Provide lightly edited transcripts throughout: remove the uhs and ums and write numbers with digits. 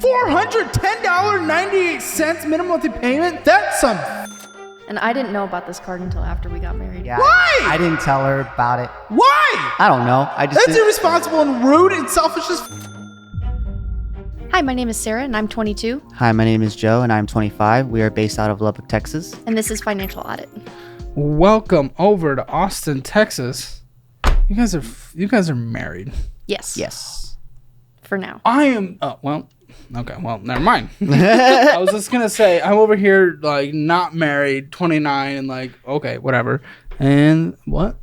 $410.98 minimum monthly payment? That's some... And I didn't know about this card until after we got married. Yeah, Why? I didn't tell her about it. Why? I don't know. I just That's didn't- irresponsible and rude and selfish as... Hi, my name is Sarah, and I'm 22, Hi, my name is Joe, and I'm 25. We are based out of Lubbock, Texas. and this is Financial Audit. Welcome over to Austin, Texas. You guys are married. Yes. Yes. For now. I am... Oh, well... Okay, well, never mind. I was just gonna say, I'm over here, like, not married, 29, and like, okay, whatever. And what?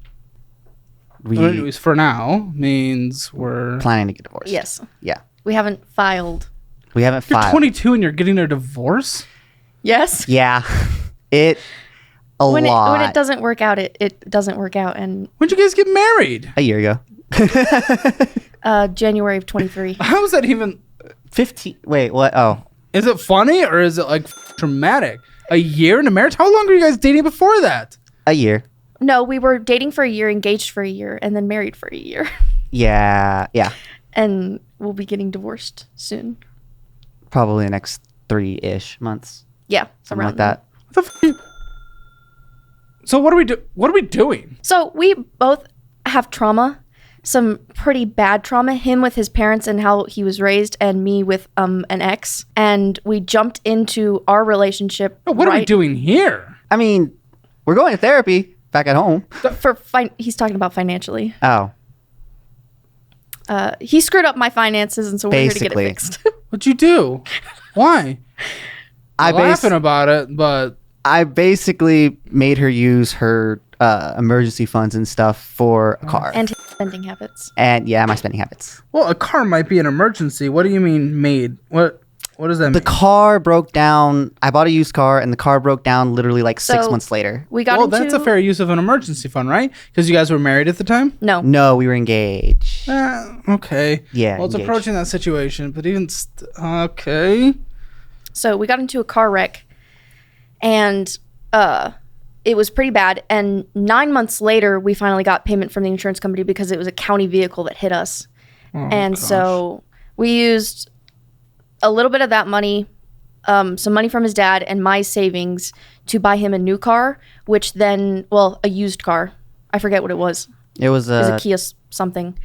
Anyways, for now, means we're... Planning to get divorced. Yes. Yeah. We haven't filed. We haven't You're filed. 22 and you're getting a divorce? Yes. Yeah. When When it doesn't work out, it doesn't work out. And When'd you guys get married? A year ago. January of 23. How is that even... 15. Wait, what? Oh. Is it funny or is it, like, traumatic? A year in a marriage? How long were you guys dating before that? A year. No, we were dating for a year, engaged for a year, and then married for a year. Yeah. Yeah. And we'll be getting divorced soon. Probably the next 3-ish months. Yeah. Something around like that. What the f- So what are we doing? So we both have trauma, some pretty bad trauma, him with his parents and how he was raised, and me with an ex. And we jumped into our relationship. What are we doing here? I mean, we're going to therapy back at home. He's talking about financially. Oh. He screwed up my finances, and so we're Basically. here to get it fixed. What'd you do? Why? I'm laughing about it, but... I basically made her use her emergency funds and stuff for a car. And his spending habits. And yeah, my spending habits. Well, a car might be an emergency. What do you mean made? What does that mean? The car broke down. I bought a used car, and the car broke down literally like 6 So- months later. We got Well, into... that's a fair use of an emergency fund, right? Because you guys were married at the time? No. No, we were engaged. Okay. Yeah, Well, it's engaged. approaching that situation, but even... okay. So we got into a car wreck, and it was pretty bad. And 9 months later, we finally got payment from the insurance company because it was a county vehicle that hit us. And so we used a little bit of that money, some money from his dad and my savings to buy him a new car, which then, well, a used car. I forget what it was. It was It was a Kia something.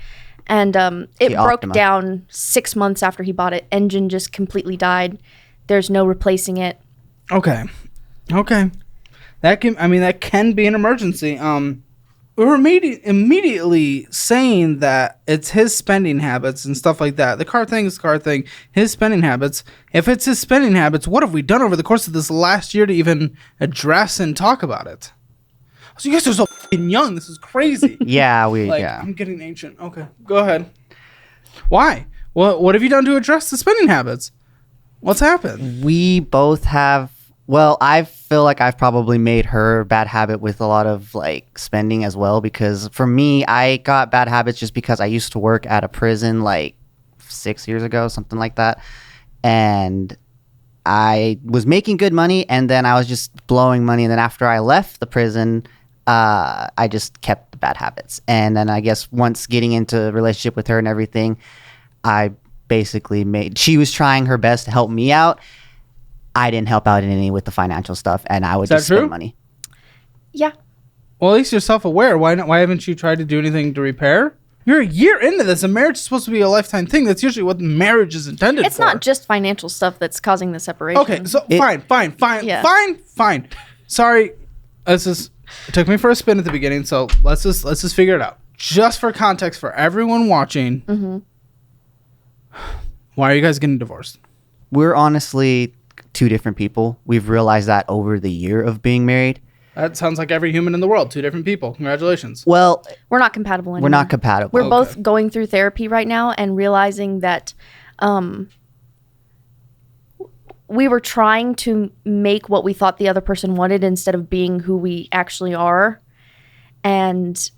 And it Kia broke Optima. down 6 months after he bought it. Engine just completely died. There's no replacing it. Okay. That can be an emergency. We were immediately saying that it's his spending habits and stuff like that. The car thing is the car thing. His spending habits. If it's his spending habits, what have we done over the course of this last year to even address and talk about it? So you guys are so f***ing young. This is crazy. Yeah, I'm getting ancient. Okay, go ahead. Why? What have you done to address the spending habits? What's happened? We both have. Well, I feel like I've probably made her bad habit with a lot of like spending as well, because for me, I got bad habits just because I used to work at a prison like 6 years ago, something like that. And I was making good money, and then I was just blowing money. And then after I left the prison, I just kept the bad habits. And then I guess once getting into a relationship with her and everything, I basically she was trying her best to help me out. I didn't help out in any with the financial stuff, and I would just spend money. Yeah. Well, at least you're self-aware. Why haven't you tried to do anything to repair? You're a year into this. A marriage is supposed to be a lifetime thing. That's usually what marriage is intended for. It's not just financial stuff that's causing the separation. Okay, so fine. Yeah. Fine. Sorry. It took me for a spin at the beginning, so let's just figure it out. Just for context for everyone watching. Mm-hmm. Why are you guys getting divorced? We're honestly two different people. We've realized that over the year of being married. That sounds like every human in the world. Two different people. Congratulations. Well, We're not compatible anymore. we're not compatible. We're both going through therapy right now and realizing that we were trying to make what we thought the other person wanted instead of being who we actually are. And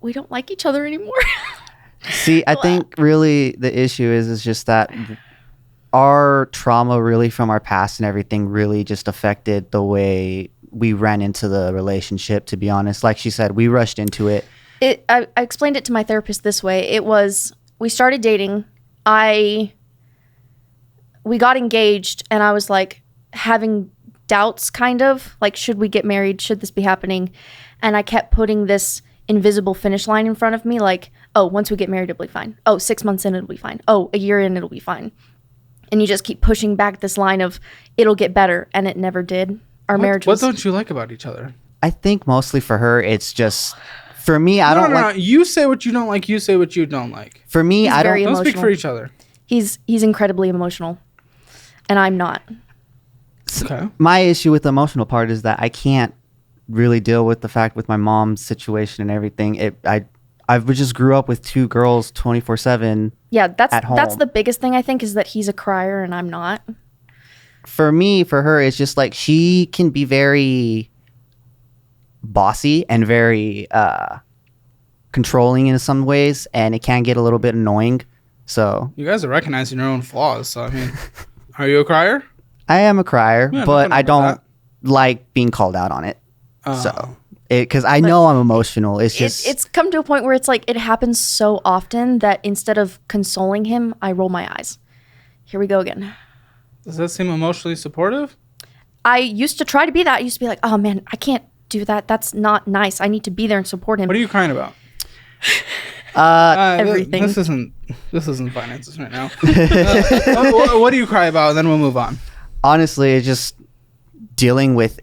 we don't like each other anymore. See, I think really the issue is just that our trauma really from our past and everything really just affected the way we ran into the relationship, to be honest. Like she said, we rushed into it. I explained it to my therapist this way. It was, we started dating. I we got engaged, and I was like having doubts, kind of like, should we get married? Should this be happening? And I kept putting this invisible finish line in front of me, like, oh, once we get married, it'll be fine. Oh, 6 months in, it'll be fine. Oh, a year in, it'll be fine. And you just keep pushing back this line of it'll get better, and it never did. Our marriage was... What don't you like about each other? I think mostly for her, it's just... For me, I don't like... No. You say what you don't like. You say what you don't like. For me, He's I don't... very Don't speak emotional. for each other. He's incredibly emotional, and I'm not. Okay. My issue with the emotional part is that I can't really deal with the fact with my mom's situation and everything. I just grew up with 2 girls 24/7. Yeah, that's At home. that's the biggest thing, I think, is that he's a crier and I'm not. For me, for her, it's just like she can be very bossy and very controlling in some ways, and it can get a little bit annoying. So You guys are recognizing your own flaws. So I mean, are you a crier? I am a crier, Yeah, but nothing I wrong don't with like being called out on it. Oh. So because I know I'm emotional. It's just It's come to a point where it's like it happens so often that instead of consoling him, I roll my eyes. Here we go again. Does that seem emotionally supportive? I used to try to be that. I used to be like, oh man, I can't do that. That's not nice. I need to be there and support him. What are you crying about? Everything. This isn't finances right now. What do you cry about? And then we'll move on. honestly, it's just dealing with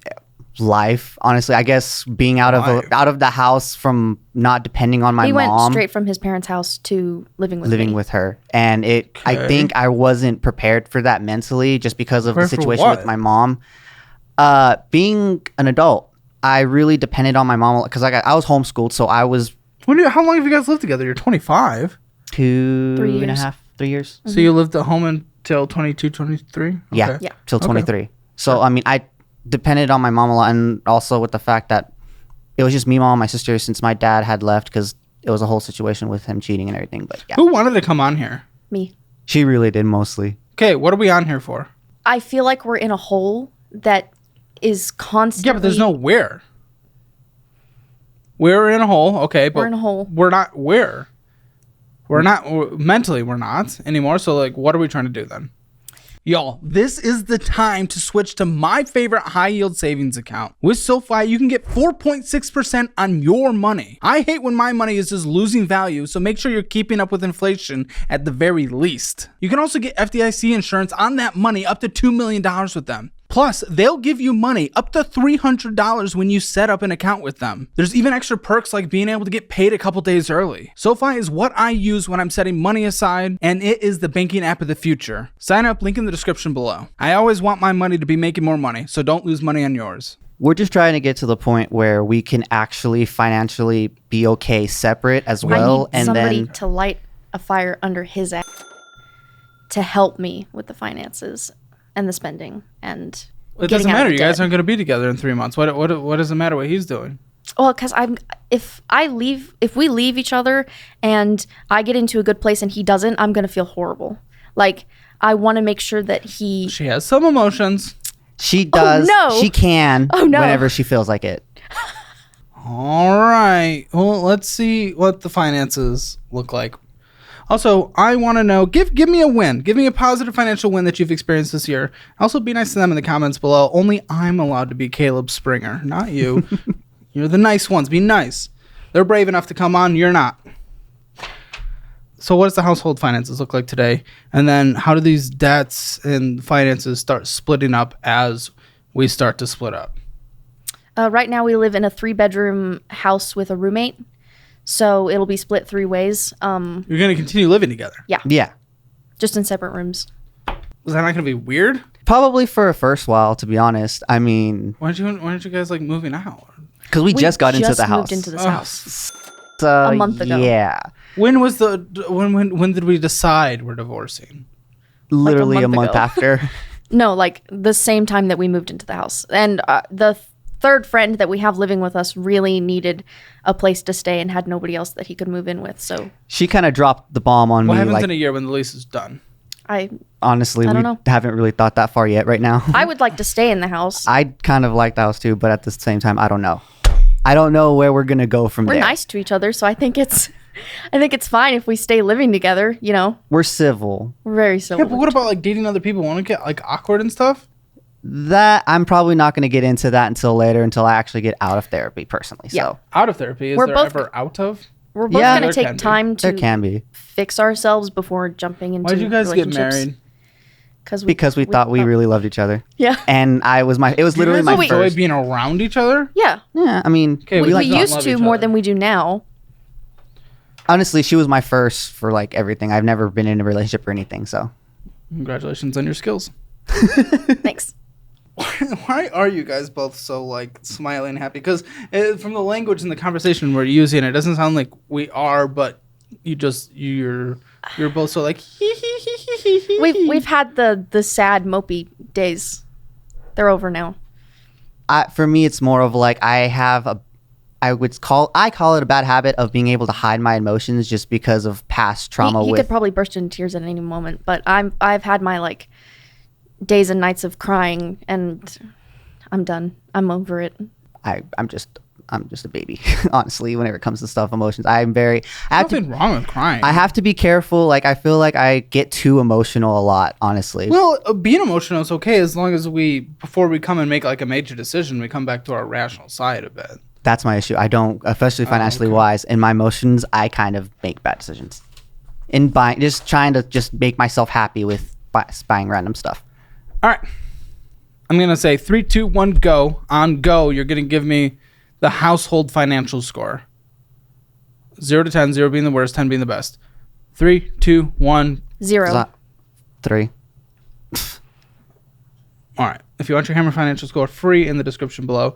life. Honestly, I guess being out Life. of the house from not depending on my He mom. went straight from his parents' house to living with me. her, and I Okay. think I wasn't prepared for that mentally, just because of the Prepared for situation with what? my mom. Being an adult, I really depended on my mom because I was homeschooled, so I was How long have you guys lived together? You're 25. 2.5, years. 3 years. So you lived at home until 22, 23? Yeah, Okay. Yeah. till Okay. 23. So I mean, I depended on my mom a lot, and also with the fact that it was just me, mom, and my sister since my dad had left because it was a whole situation with him cheating and everything. But yeah, Who wanted to come on here? Me. she really did mostly. Okay, what are we on here for? I feel like we're in a hole that is constantly... Yeah, but there's no where. We're in a hole, okay, but We're in a hole. We're not where. We're not mentally. We're not anymore. So, like, what are we trying to do then? Y'all, this is the time to switch to my favorite high yield savings account. With SoFi, you can get 4.6% on your money. I hate when my money is just losing value, so make sure you're keeping up with inflation at the very least. You can also get FDIC insurance on that money up to $2 million with them. Plus, they'll give you money up to $300 when you set up an account with them. There's even extra perks like being able to get paid a couple days early. SoFi is what I use when I'm setting money aside, and it is the banking app of the future. Sign up, link in the description below. I always want my money to be making more money, so don't lose money on yours. We're just trying to get to the point where we can actually financially be okay separate as well, I need and somebody then to light a fire under his ass to help me with the finances and the spending and It getting doesn't out of matter. You guys debt. aren't going to be together in 3 months. What does it matter what he's doing? Well, because if we leave each other and I get into a good place and he doesn't, I'm gonna feel horrible. Like, I want to make sure that he... She has some emotions. she does. no. She can Oh, no. whenever she feels like it. All right. Well, let's see what the finances look like. Also, I want to know, give me a win. Give me a positive financial win that you've experienced this year. Also, be nice to them in the comments below. Only I'm allowed to be Caleb Springer, not you. You're the nice ones. Be nice. They're brave enough to come on. You're not. So what does the household finances look like today? And then how do these debts and finances start splitting up as we start to split up? Right now, we live in a 3-bedroom house with a roommate, so it'll be split 3 ways. You're going to continue living together. Yeah, Just in separate rooms. Is that not going to be weird? probably for a first while, to be honest. I mean, Why don't you guys like moving out? because we just got into just the house. moved into this Oh. house. So, a month ago. Yeah, When was when did we decide we're divorcing? literally a month ago. after. No, like the same time that we moved into the house. And the third friend that we have living with us really needed a place to stay and had nobody else that he could move in with. So She kind of dropped the bomb on What me. happens Like, in a year when the lease is done? honestly, I we don't know. haven't really thought that far yet right now. I would like to stay in the house. I'd kind of like the house too, but at the same time, I don't know. I don't know where we're going to go from We're there. nice to each other, so I think it's I think it's fine if we stay living together, you know. We're civil. We're very Yeah, civil. but what about like dating other people? Want to get like awkward and stuff? That I'm probably not going to get into that until later, until I actually get out of therapy personally. Yeah. So Out of therapy? Is We're there both- ever out of? We're both Yeah. going to There take can be. time there to can be, fix ourselves before jumping into Why'd you guys get relationships. married? because we thought we really loved each other. Yeah. And it was literally you my guys enjoy first. being around each other? Yeah. Yeah, I mean, Okay, We like don't used love to each more other. than we do now. honestly, she was my first for like everything. I've never been in a relationship or anything, so. Congratulations on your skills. Thanks. Why are you guys both so like smiling and happy? Because from the language and the conversation we're using, it doesn't sound like we are, but you're both so like We've had the sad mopey days. They're over now. For me, it's more of like I call it a bad habit of being able to hide my emotions just because of past trauma. He with could probably burst into tears at any moment, but I've had my like days and nights of crying, and I'm done. I'm over it. I'm just a baby, honestly. Whenever it comes to stuff, emotions, I have to nothing wrong with crying. I have to be careful. Like I feel like I get too emotional a lot, honestly. Well, being emotional is okay as long as before we come and make like a major decision, we come back to our rational side a bit. That's my issue. I don't, especially financially wise, in my emotions, I kind of make bad decisions. In buying, just trying to just make myself happy with buying random stuff. All right. I'm going to say 3, 2, 1, go. On go, you're going to give me the household financial score. 0 to 10, 0 being the worst, 10 being the best. 3, 2, 1. 0. 3. All right. If you want your Hammer financial score, free in the description below.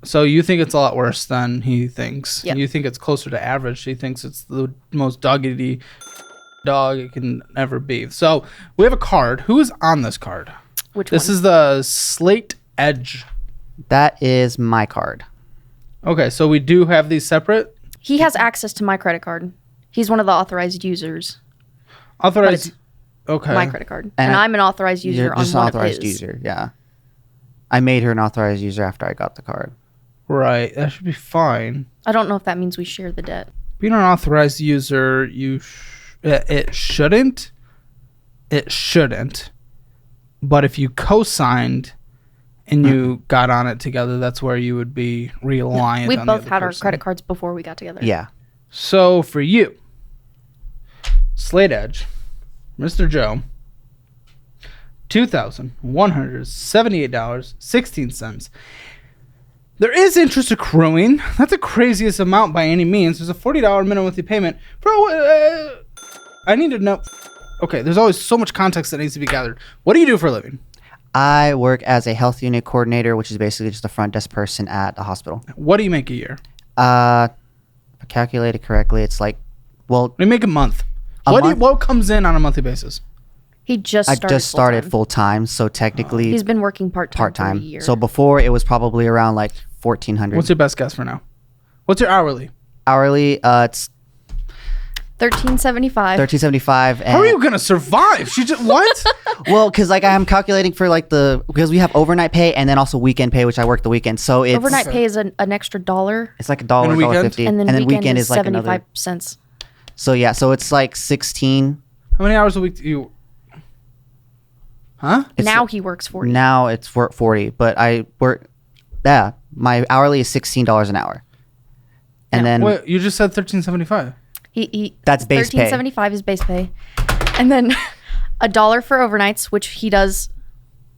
So you think it's a lot worse than he thinks. Yep. You think it's closer to average. He thinks it's the most doggedy dog it can ever be. So we have a card. Who is on this card? Which This one? is the Slate Edge. That is my card. Okay, so we do have these separate. He has access to my credit card. He's one of the authorized users. Authorized. it's Okay. My credit card, And and I'm an authorized user You're on just an one authorized of his. user, yeah. I made her an authorized user after I got the card. Right. That should be fine. I don't know if that means we share the debt. Being an authorized user, it shouldn't. It shouldn't. But if you co-signed and you got on it together, that's where you would be reliant We on the both other had our person. credit cards before we got together. Yeah. So for you, Slate Edge, Mr. Joe, $2,178.16. There is interest accruing. That's the craziest amount by any means. There's a $40 minimum monthly payment. Bro, I need to know. Okay, there's always so much context that needs to be gathered. What do you do for a living? I work as a health unit coordinator, which is basically just a front desk person at the hospital. What do you make a year? If I calculate it correctly, it's like, well, What do you make a month? A What month? what comes in on a monthly basis? He just I started. just started full-time. full time, so technically He's been working part time. part For a time. year. So before it was probably around like 1,400 What's your best guess for now? What's your hourly? hourly. It's $13.75. $13.75. How are you gonna survive? She just what? Well, because like I'm calculating for like because we have overnight pay and then also weekend pay, which I work the weekend. So it's Overnight pay is an extra $1, It's like And $1, weekend? $1.50, and then weekend is like 75 another. cents. So yeah, so it's like 16. How many hours a week do you? Huh? It's Now he works 40. Now it's 40, but I work. Yeah, my hourly is $16 an hour, and then Wait, you just said $13.75. He That's base pay. $13.75 is base pay, and then $1 for overnights, which he does.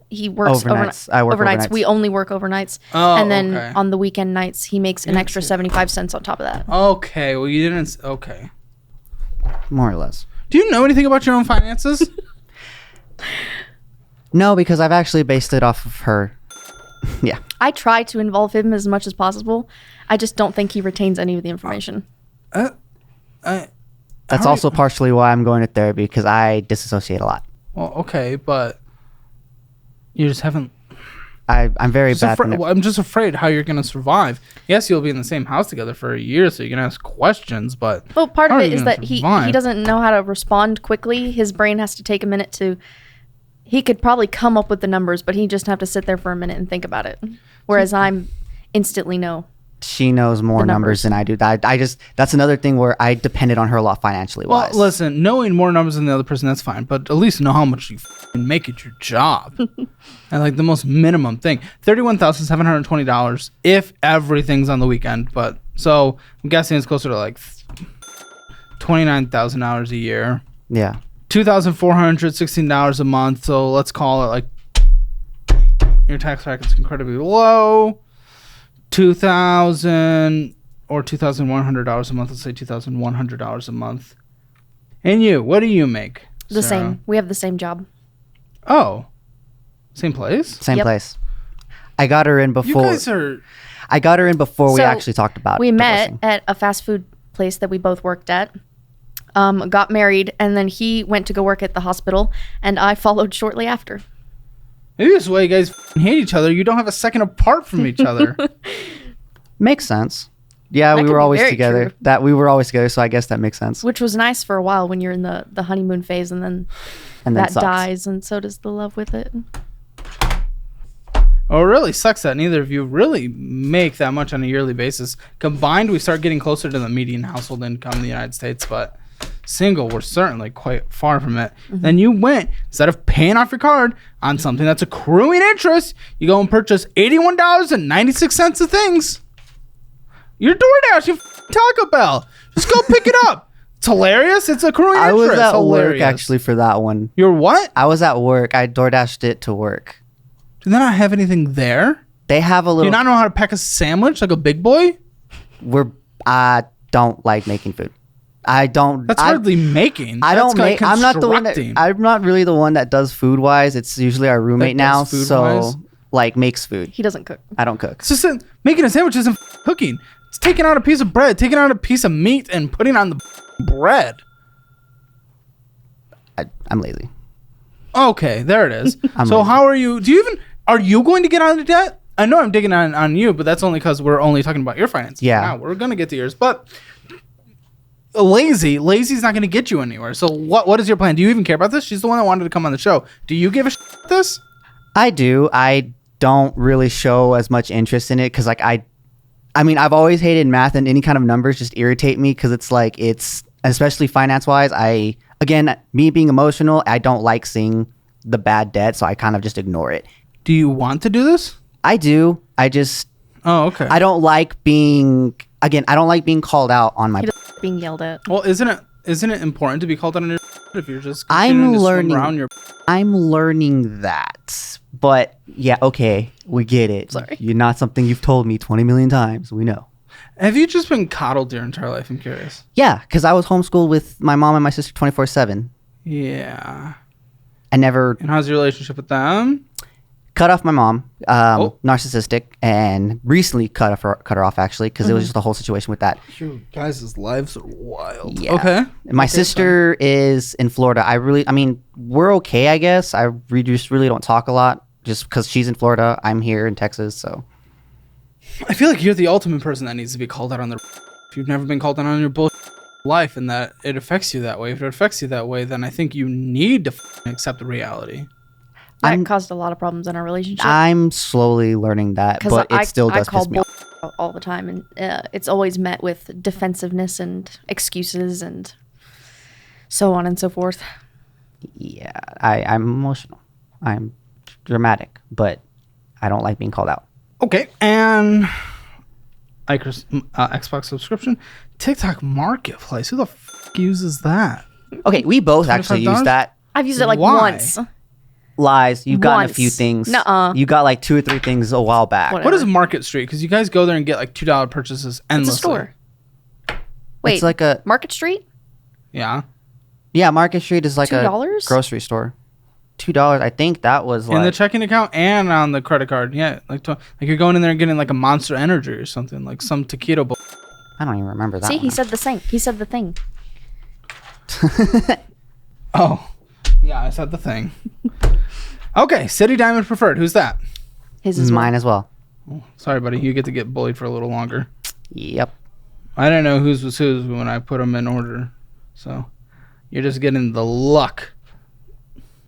He works Overnights. I work overnights. We only work overnights, Oh, and then okay. on the weekend nights he makes an extra 75 cents on top of that. Okay, well you didn't. Okay. more or less. Do you know anything about your own finances? No, because I've actually based it off of her. Yeah, I try to involve him as much as possible. I just don't think he retains any of the information. that's How also partially why I'm going to therapy because I disassociate a lot. Well, okay, but you just haven't. I'm very Just bad. well, I'm just afraid how you're gonna survive. Yes, you'll be in the same house together for a year, so you can ask questions. But Well, part how of are it you is gonna that he survive? doesn't know how to respond quickly. His brain has to take a minute to. He could probably come up with the numbers, but he just have to sit there for a minute and think about it. Whereas I'm instantly know. She knows more numbers than I do. That's another thing where I depended on her a lot financially wise. Well, listen, knowing more numbers than the other person, that's fine, but at least know how much you make it your job. And like the most minimum thing, $31,720 if everything's on the weekend. But so I'm guessing it's closer to like $29,000 a year. Yeah. $2,416 a month. So let's call it like your tax bracket's incredibly low. $2,000 or $2,100 a month. Let's say $2,100 a month. And you, what do you make? The Sarah? same. We have the same job. Oh, same place? Same place. I got her in before. You guys are. I got her in before we So, actually talked about We divorcing. met at a fast food place that we both worked at. Got married, and then he went to go work at the hospital, and I followed shortly after. Maybe that's why you guys hate each other. You don't have a second apart from each other. Makes sense. Yeah, That we could were be always very together. true. We were always together, so I guess that makes sense. Which was nice for a while when you're in the honeymoon phase, and then And that sucks. dies, and so does the love with it. Oh, it really sucks that neither of you really make that much on a yearly basis. Combined, we start getting closer to the median household income in the United States, but single, we're certainly quite far from it. Then you went, instead of paying off your card on something that's accruing interest, you go and purchase $81.96 of things. You're DoorDash, you Taco Bell. Just go pick it up. It's hilarious. It's accruing I interest. was at work Hilarious. actually for that one. You're what? I was at work. I DoorDashed it to work. Do they not have anything there? They have a Do little. you not know how to pack a sandwich like a big boy? I don't like making food. I don't. That's hardly making. I That's don't make. I'm not the one that. constructing. I'm not really the one that does food wise. It's usually our roommate now. does food So wise? like makes food. He doesn't cook. I don't cook. It's just making a sandwich isn't cooking. It's taking out a piece of bread, taking out a piece of meat, and putting on the bread. I'm lazy. Okay, there it is. So lazy. how are you? Are you going to get out of debt? I know I'm digging on you, but that's only because we're only talking about your finances. Yeah. Now we're gonna get to yours, but lazy's not gonna get you anywhere. So what is your plan? Do you even care about this? She's the one that wanted to come on the show. Do you give a shit about this? I do. I don't really show as much interest in it because like I mean I've always hated math, and any kind of numbers just irritate me because it's like it's especially finance wise. Again, me being emotional, I don't like seeing the bad debt, so I kind of just ignore it. Do you want to do this? I do. I just Oh, okay. I don't like being called out on my. He doesn't being yelled at. Well, isn't it important to be called out on your if you're just I'm continuing to swim learning. around your I'm learning that, but yeah, okay, we get it. Sorry. You're not something you've told me 20 million times. We know. Have you just been coddled your entire life? I'm curious. Yeah, because I was homeschooled with my mom and my sister 24/7. Yeah. I never And how's your relationship with them? cut off my mom, Oh. narcissistic, and recently cut her off actually because it was just the whole situation with that. Your guys' lives are wild. Yeah. Okay. And my sister is in Florida. I mean, we're okay, I guess. We just really don't talk a lot just because she's in Florida. I'm here in Texas, so. I feel like you're the ultimate person that needs to be called out on their if you've never been called out on your life and that it affects you that way. If it affects you that way, then I think you need to accept the reality. That caused a lot of problems in our relationship. I'm slowly learning that, but it still does call piss me off. bull all the time, and it's always met with defensiveness and excuses and so on and so forth. Yeah, I'm emotional. I'm dramatic, but I don't like being called out. Okay, and Xbox subscription, TikTok Marketplace. Who the uses that? Okay, we both actually $25? use that. I've used it like Why? once. Lies. You've gotten a Once. few things. Nuh-uh. You got like 2 or 3 things a while back. Whatever. What is Market Street? Because you guys go there and get like $2 purchases It's endlessly. a store. Wait, It's like a Market Street? Yeah. yeah. Market Street is like a $2? grocery store. $2. I think that was In the like checking account and on the credit card. Yeah. Like you're going in there and getting like a Monster Energy or something. Like some taquito. I don't even remember that. See, one. he said the same. He said the thing. Oh. Yeah, I said the thing. Okay. City Diamond Preferred. Who's that? His is Mine as well. Sorry, buddy. You get to get bullied for a little longer. Yep. I didn't know whose was whose when I put them in order. So you're just getting the luck.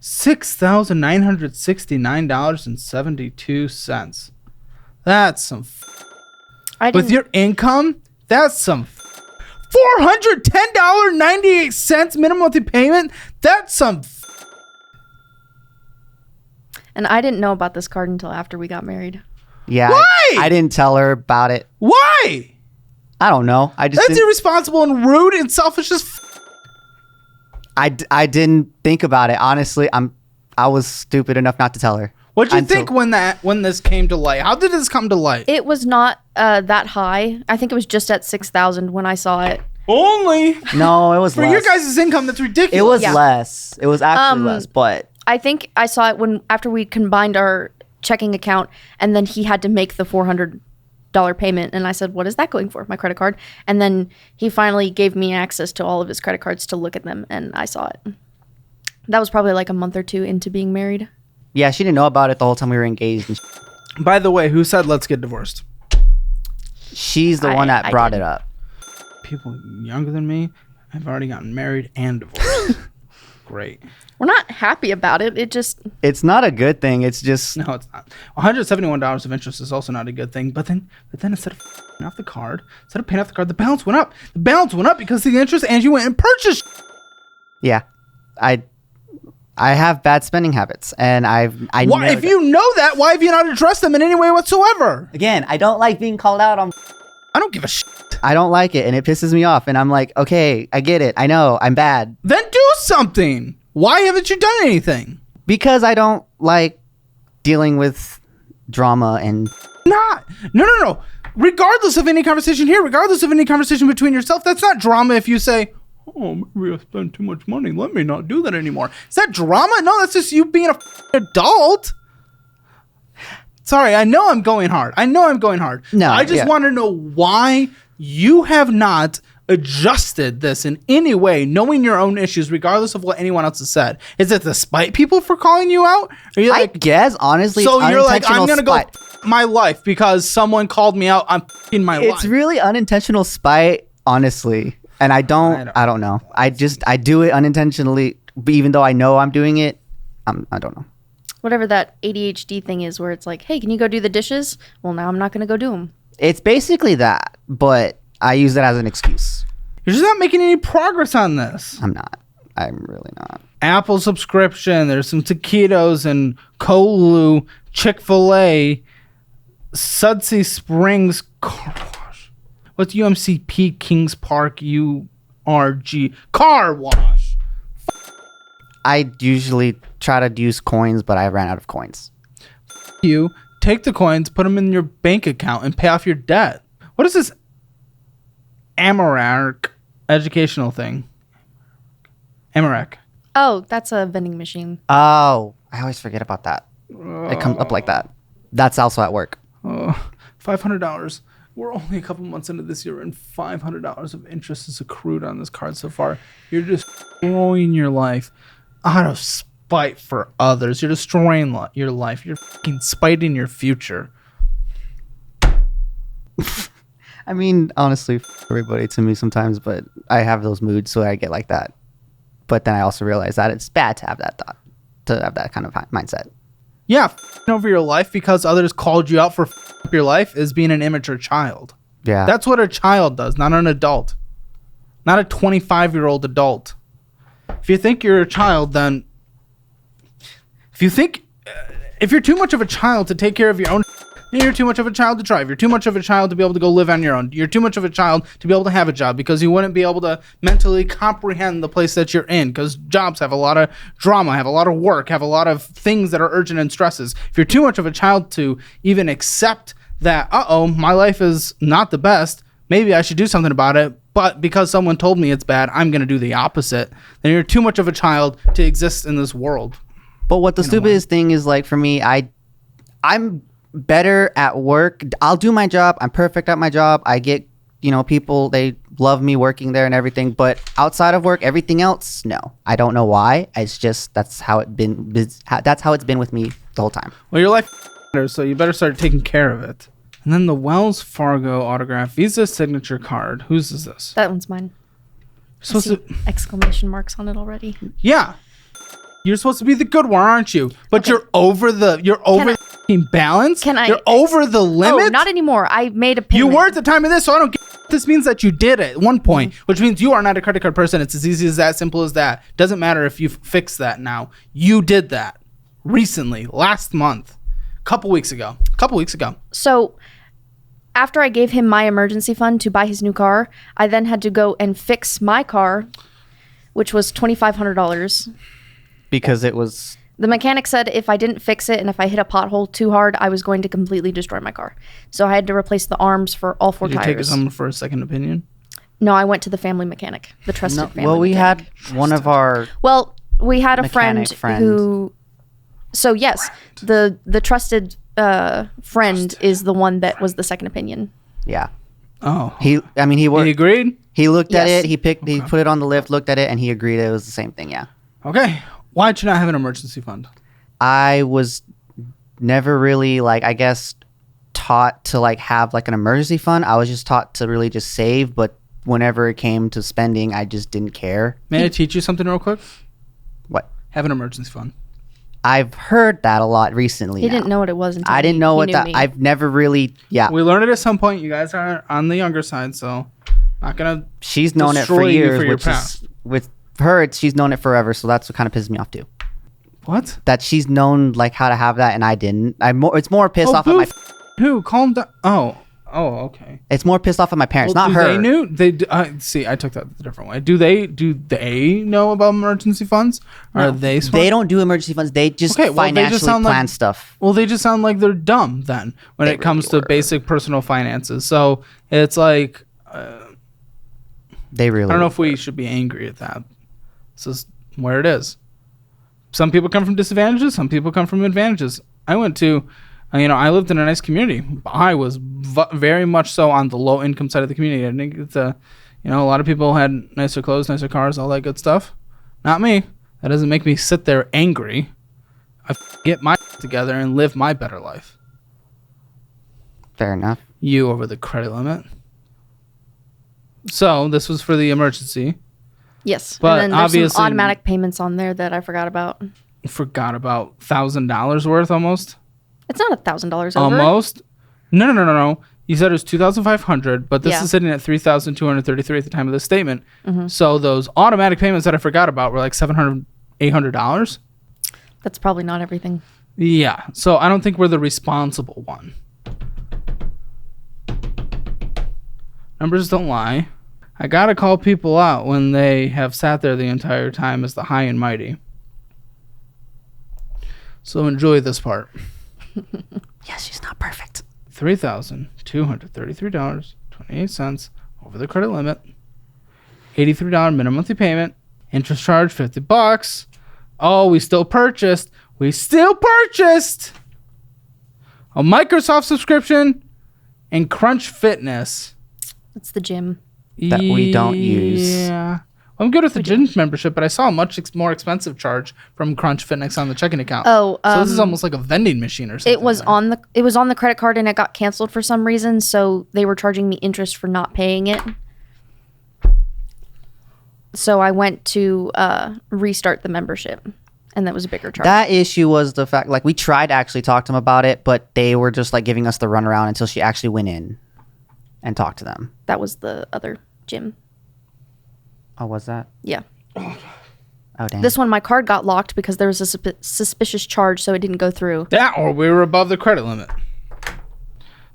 $6,969.72. That's some with your income, that's some $410.98 minimum monthly payment. That's some. And I didn't know about this card until after we got married. Yeah. Why? I didn't tell her about it. Why? I don't know. That's irresponsible and rude and selfish as. I didn't think about it. Honestly, I was stupid enough not to tell her. What'd you think when this came to light? How did this come to light? It was not that high. I think it was just at 6,000 when I saw it. Only. No, it was for less. your guys' income. That's ridiculous. It was less. It was actually less, but I think I saw it after we combined our checking account, and then he had to make the $400 payment, and I said, "What is that going for?" My credit card, and then he finally gave me access to all of his credit cards to look at them, and I saw it. That was probably like a month or two into being married. yeah, she didn't know about it the whole time we were engaged. And By the way, who said let's get divorced? she's the one that brought it up. People younger than me have already gotten married and divorced. Great. We're not happy about it. It's not a good thing. It's just No, it's not. $171 of interest is also not a good thing. But then instead of paying off the card, the balance went up. The balance went up because of the interest, and you went and purchased. yeah. I have bad spending habits, and Why, if you know that, why have you not addressed them in any way whatsoever? Again, I don't like being called out on. I don't give a shit. I don't like it, and it pisses me off. And I'm like, okay, I get it. I know I'm bad Then do something. Why haven't you done anything? because I don't like dealing with drama and. No. Regardless of any conversation here, regardless of any conversation between yourself, that's not drama if you say, oh, maybe I spent too much money. Let me not do that anymore. Is that drama? No, that's just you being a adult. Sorry, I know I'm going hard. No, I just want to know why you have not adjusted this in any way, knowing your own issues, regardless of what anyone else has said. Is it to spite people for calling you out? Are you I guess honestly, so it's you're like, I'm gonna spite. go my life because someone called me out. I'm f***ing my life. It's really unintentional spite, honestly, and I don't know. I do it unintentionally, but even though I know I'm doing it, I don't know. whatever that ADHD thing is, where it's like, hey, can you go do the dishes? Well, now I'm not going to go do them. It's basically that, but I use it as an excuse. You're just not making any progress on this. I'm not. I'm really not. Apple subscription. There's some taquitos and Kolu, Chick-fil-A, Sudsey Springs car wash. What's UMCP Kings Park URG car wash? I usually try to use coins, but I ran out of coins. You take the coins, put them in your bank account, and pay off your debt. What is this Amaranth educational thing? Amaranth. Oh, that's a vending machine. Oh, I always forget about that. It comes up like that. That's also at work. $500. We're only a couple months into this year, and $500 of interest is accrued on this card so far. You're just destroying your life out of spite for others. You're destroying your life. You're fucking spiting your future. I mean, honestly, everybody to me sometimes, but I have those moods, so I get like that. But then I also realize that it's bad to have that thought, to have that kind of mindset. Yeah, over your life because others called you out for up your life is being an immature child. Yeah. That's what a child does, not an adult. Not a 25-year-old adult. If you think you're a child, then if you're too much of a child to take care of your own, then you're too much of a child to drive. You're too much of a child to be able to go live on your own. You're too much of a child to be able to have a job because you wouldn't be able to mentally comprehend the place that you're in, because jobs have a lot of drama, have a lot of work, have a lot of things that are urgent and stresses. If you're too much of a child to even accept that, my life is not the best, maybe I should do something about it, but because someone told me it's bad, I'm going to do the opposite, then you're too much of a child to exist in this world. But what the stupidest thing is, like, for me, I'm better at work. I'll do my job. I'm perfect at my job. I get, people, they love me working there and everything. But outside of work, everything else, no. I don't know why. It's just that's how it's been with me the whole time. Well, your life matters, so you better start taking care of it. And then the Wells Fargo autograph Visa signature card. Whose is this? That one's mine. Supposed to, exclamation marks on it already. yeah. You're supposed to be the good one, aren't you? But okay. You're over balance? Can I- You're over the limit? Oh, not anymore. I made a You payment. were at the time of this, so I don't get. This means that you did it at one point, which means you are not a credit card person. It's as easy as that, simple as that. Doesn't matter if you fix that now. You did that recently, last month, couple weeks ago. So after I gave him my emergency fund to buy his new car, I then had to go and fix my car, which was $2,500. Because it was. The mechanic said if I didn't fix it and if I hit a pothole too hard, I was going to completely destroy my car. So I had to replace the arms for all 4 Did you tires. take someone for a second opinion? No, I went to the family mechanic, the trusted No, family well, we mechanic. had one of our. Well, we had a Mechanic friend who. So yes, the trusted friend is the one that was the second opinion. Yeah. Oh. He worked. He agreed? He looked at Yes. it. He put it on the lift, looked at it, and he agreed it was the same thing. Yeah. Okay. Why'd you not have an emergency fund? I was never really I guess taught to have an emergency fund. I was just taught to really just save, but whenever it came to spending, I just didn't care. May I teach you something real quick? What? Have an emergency fund. I've heard that a lot recently. He didn't know what it was until I didn't know he what knew that. me. I've never really. Yeah. We learned it at some point. You guys are on the younger side, so not gonna. She's known it destroy for you years, for your which past. is with her. She's known it forever, so that's what kind of pisses me off too. What? That she's known how to have that, and I didn't. It's more pissed off at my. Who? Calm down. Oh, okay. It's more pissed off at my parents, Well, not her. They knew. See. I took that a different way. Do they know about emergency funds? Or are they? Smart? They don't do emergency funds. They just Okay, well, they financially just sound plan like- stuff. Well, they just sound like they're dumb then when They it comes really to were. basic personal finances. So it's like They really. I don't know if we should be angry at that. This is where it is. Some people come from disadvantages. Some people come from advantages. I went to, I lived in a nice community. I was very much so on the low income side of the community. I think it's a lot of people had nicer clothes, nicer cars, all that good stuff. Not me. That doesn't make me sit there angry. I get my together and live my better life. Fair enough. You over the credit limit. So this was for the emergency. Yes, But and then there's obviously- some automatic payments on there that I forgot about. Forgot about $1,000 worth almost. It's not $1,000 over. Almost. No. You said it was 2,500, but this Yeah. is sitting at 3,233 at the time of the statement. Mm-hmm. So those automatic payments that I forgot about were like $700, $800. That's probably not everything. Yeah. So I don't think we're the responsible one. Numbers don't lie. I gotta call people out when they have sat there the entire time as the high and mighty. So enjoy this part. Yes, she's not perfect. $3,233.28 over the credit limit. $83 minimum monthly payment. Interest charge $50. Oh, we still purchased a Microsoft subscription and Crunch Fitness. It's the gym. That we don't use. Yeah. I'm good with the gym membership, but I saw a much more expensive charge from Crunch Fitness on the checking account. Oh, so this is almost like a vending machine or something. It was on the credit card and it got canceled for some reason, so they were charging me interest for not paying it. So I went to restart the membership, and that was a bigger charge. That issue was the fact, we tried to actually talk to them about it, but they were just giving us the runaround until she actually went in and talked to them. That was the other gym. Oh, was that? Yeah. Oh, dang. This one, my card got locked because there was a suspicious charge, so it didn't go through. That or we were above the credit limit.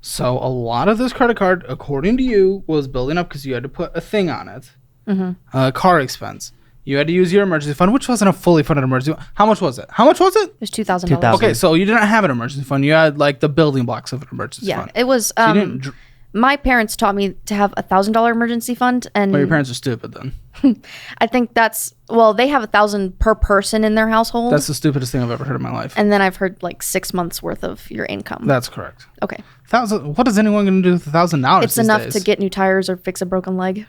So a lot of this credit card, according to you, was building up because you had to put a thing on it. Mm-hmm. Car expense. You had to use your emergency fund, which wasn't a fully funded emergency. How much was it? It was $2,000. $2,000. Okay, so you didn't have an emergency fund. You had the building blocks of an emergency Yeah, fund. it was. So you didn't My parents taught me to have $1,000 emergency fund, and well, your parents are stupid then. I think they have 1,000 per person in their household. That's the stupidest thing I've ever heard in my life. And then I've heard 6 months worth of your income. That's correct. Okay. What is anyone going to do with $1,000? It's enough to get new tires or fix a broken leg.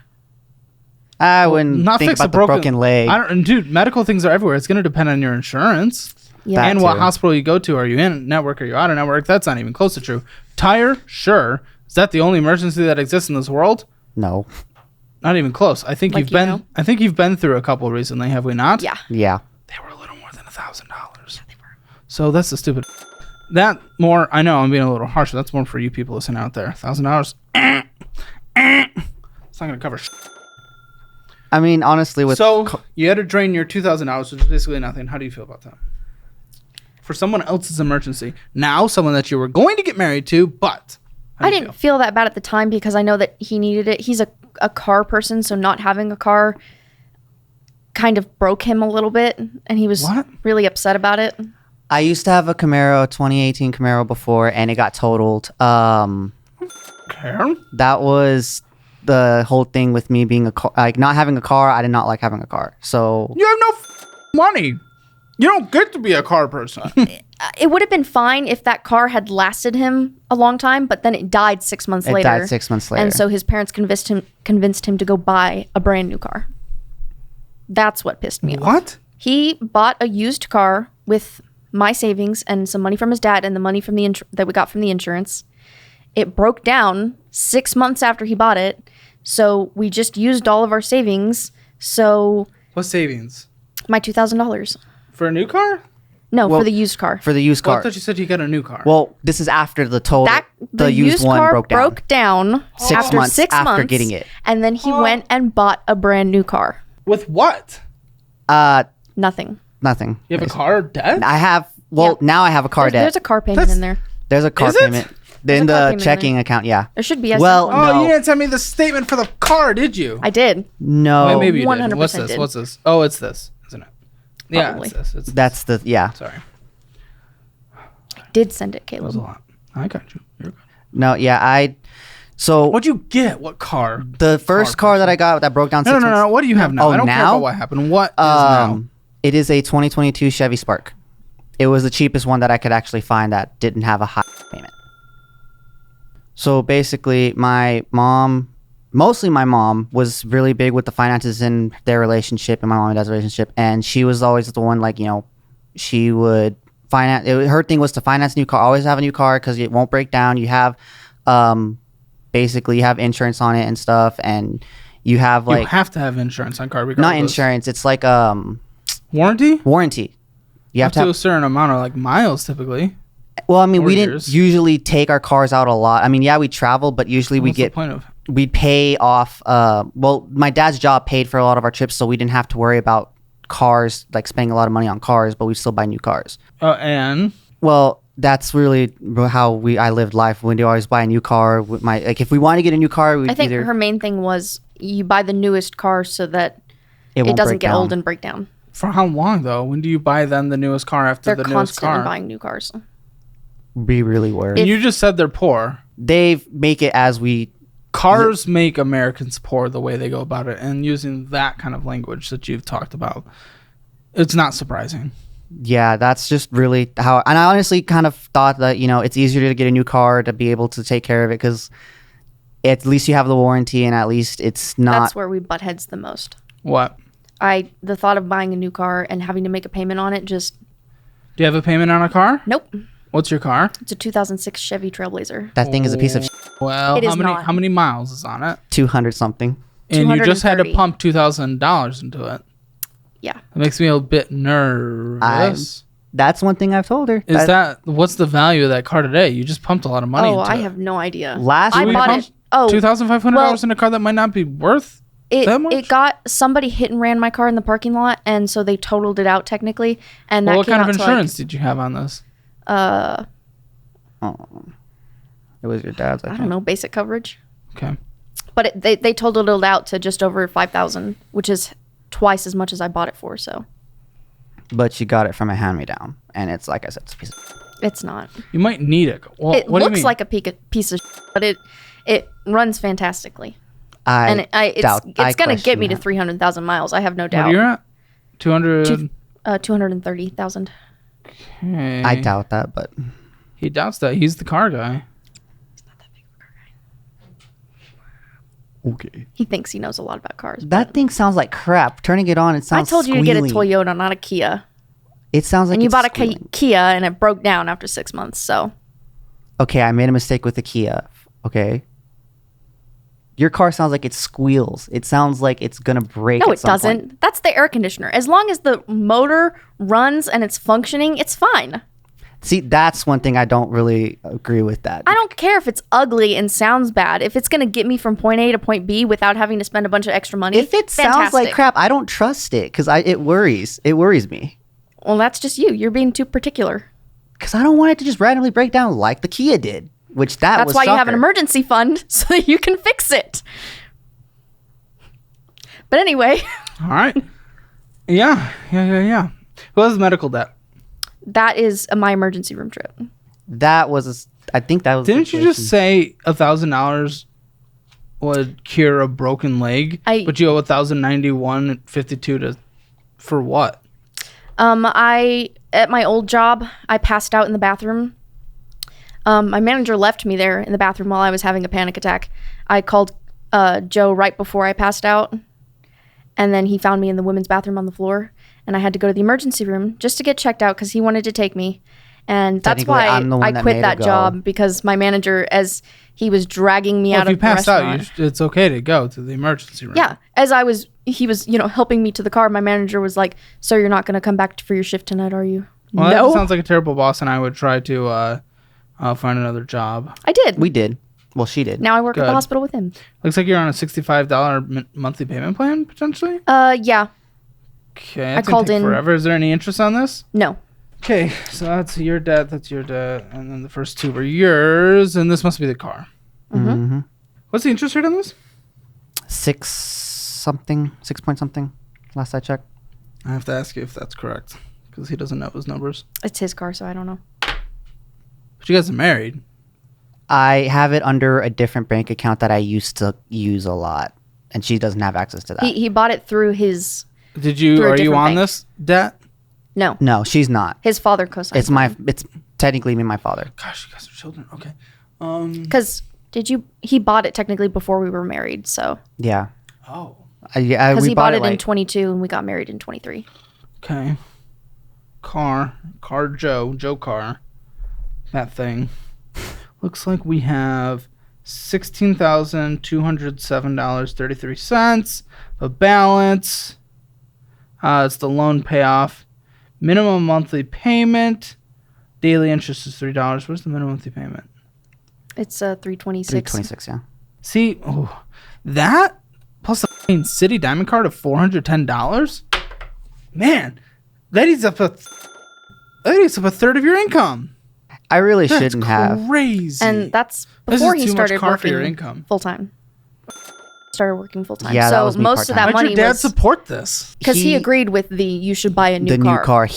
I wouldn't not think fix about a the broken leg. Dude, medical things are everywhere. It's going to depend on your insurance. Yeah. That And what too. hospital you go to. Are you in network? Are you out of network? That's not even close to true. Tire, sure. Is that the only emergency that exists in this world? No. Not even close. I think you've been. I think you've been through a couple recently, have we not? Yeah. Yeah. They were a little more than $1,000. Yeah, they were. So that's the stupid. That more, I know I'm being a little harsh, but that's more for you people listening out there. $1,000. It's not going to cover shit. I mean, honestly, with So you had to drain your $2,000, which is basically nothing. How do you feel about that? For someone else's emergency. Now, someone that you were going to get married to, but I didn't feel that bad at the time because I know that he needed it. He's a car person, so not having a car kind of broke him a little bit, and he was really upset about it. I used to have a 2018 Camaro before, and it got totaled. care. That was the whole thing with me being not having a car. I did not like having a car. So You have no money. You don't get to be a car person. It would have been fine if that car had lasted him a long time, but then it died 6 months later. It died 6 months later. And so his parents convinced him to go buy a brand new car. That's what pissed me off. What? He bought a used car with my savings and some money from his dad and the money from that we got from the insurance. It broke down 6 months after he bought it. So we just used all of our savings. So What savings? my $2,000. For a new car? No, Well, for the used car. for the used Well, car. I thought you said you got a new car. Well, this is after the total. The used one car broke down. 6 6 after months 6 after months, getting it. and then he went and bought a brand new car. With what? Nothing. Nothing. You have a car debt? I have. Well, Yeah. now I have a car debt. There's a car payment in there. There's a car Is it? payment. There's In a car the payment in checking there. account, yeah. There should be. I Well, sent one. Oh, No. you didn't send me the statement for the car, did you? I did. No. Wait, maybe you did. 100% What's this? did. What's this? Oh, it's this, isn't it? Yeah, Probably. it's this. It's That's the, yeah. Sorry. Did send it, That was a Caleb. lot. I got you. You're good. No, yeah, so What'd you get? What car? the first car that I got that broke down No, 6 no, no, months. no. What do you have now? Oh, I don't care now? about what happened. What is now? It is a 2022 Chevy Spark. It was the cheapest one that I could actually find that didn't have a high payment. So basically, mostly my mom was really big with the finances in their relationship and my mom and dad's relationship. And she was always the one, like, she would finance. Her thing was to finance a new car, always have a new car because it won't break down. You have, basically, you have insurance on it and stuff. And you have, like, You have to have insurance on car regardless. not insurance. It's like, Warranty? warranty. You have to have a certain amount of like miles typically. Well, I mean, Or we years. didn't usually take our cars out a lot. I mean, yeah, we travel, but usually What's the point of? we'd pay off. Well, my dad's job paid for a lot of our trips, so we didn't have to worry about cars, like spending a lot of money on cars, but we still buy new cars. And Well, that's really how I lived life. We'd always buy a new car. With if we wanted to get a new car, we'd I think either her main thing was you buy the newest car so that it it won't doesn't break get down. old and break down. for how long though? When do you buy then the newest car after They're the newest constantly car? buying new cars. We really were. And you just said they're poor. They make it as we. Cars make Americans poor the way they go about it, and using that kind of language that you've talked about, it's not surprising. Yeah, that's just really how. And I honestly kind of thought that it's easier to get a new car to be able to take care of it because at least you have the warranty, and at least it's not. That's where we butt heads the most. What? The thought of buying a new car and having to make a payment on it just Do you have a payment on a car? nope. What's your car? It's a 2006 Chevy Trailblazer. That thing is a piece of Well, It is how many not. how many miles is on it? 200 something. And you just had to 230. pump $2,000 into it. Yeah. It makes me a bit nervous. That's one thing I've told her. Is that what's the value of that car today? You just pumped a lot of money Oh, into I it. have no idea. Last I week- bought pump it. Oh, $2,500 in a car that might not be worth that much? it got somebody hit and ran my car in the parking lot, and so they totaled it out technically. And Well, that what came kind of out to, insurance did you have on this? It was your dad's. I I think. don't know, basic coverage. Okay. But they totaled it out to just over $5,000, which is twice as much as I bought it for. So But she got it from a hand-me-down, and it's like I said, it's a piece of. it's not. You might need it. Well, It what do you looks mean? like a piece of, but it runs fantastically, I and it's gonna get me to that. 300,000 miles. I have no What doubt. are you at? 200. 230,000. Okay. I doubt that, but He doubts that. He's the car guy. okay. He thinks he knows a lot about cars. That thing sounds like crap. Turning it on, it I sounds. told you to get a squealy. Toyota, not a Kia. It sounds like. And you it's bought a squealing. Kia, and it broke down after 6 months. So Okay, I made a mistake with the Kia. Okay. Your car sounds like it squeals. It sounds like it's gonna break. no, at it some doesn't. point. That's the air conditioner. As long as the motor runs and it's functioning, it's fine. See, that's one thing I don't really agree with that. I don't care if it's ugly and sounds bad. If it's going to get me from point A to point B without having to spend a bunch of extra money, If it sounds like crap, I don't trust it because it worries. It worries me. Well, that's just you. You're being too particular. Because I don't want it to just randomly break down like the Kia did, which That's why you have an emergency fund so that you can fix it. But anyway. All right. Yeah. Who has medical debt? That is my emergency room trip. I think that was. Didn't you just say $1,000 would cure a broken leg? But you owe $1,091.52 for what? At my old job, I passed out in the bathroom. My manager left me there in the bathroom while I was having a panic attack. I called Joe right before I passed out, and then he found me in the women's bathroom on the floor, and I had to go to the emergency room just to get checked out because he wanted to take me. And that's why I quit that job, because my manager, as he was dragging me out of the restaurant. If you passed out, it's okay to go to the emergency room. Yeah. He was helping me to the car. My manager was like, "Sir, you're not going to come back for your shift tonight, are you?" Well, no. That sounds like a terrible boss, and I would try to find another job. I did. We did. Well, she did. Now I work at the hospital with him. Looks like you're on a $65 monthly payment plan, potentially? Yeah. Okay, I called in forever. Is there any interest on this? No. Okay, so that's your debt, and then the first two were yours, and this must be the car. Mm-hmm. What's the interest rate on this? 6 point something, last I checked. I have to ask you if that's correct, because he doesn't know his numbers. It's his car, so I don't know. But you guys are married. I have it under a different bank account that I used to use a lot, and she doesn't have access to that. He bought it through his... Are you on this debt? No, she's not. His father co-signed. It's technically me and my father. Gosh, you guys are children. Okay. Because he bought it technically before we were married, so. Yeah. Oh. Because he bought it in 22 and we got married in 23. Okay. Car Joe car. That thing. Looks like we have $16,207.33. A balance. It's the loan payoff. Minimum monthly payment. Daily interest is $3. What's the minimum monthly payment? It's $326. $326, yeah. See, that plus the f***ing City Diamond card of $410. Man, that eats up a third of your income. I really shouldn't have. Crazy. And that's before he started for your working income. full time. Started working full time. Yeah, so that was me most of that part-time. Why'd money your dad was support this? because he agreed with you should buy a new car.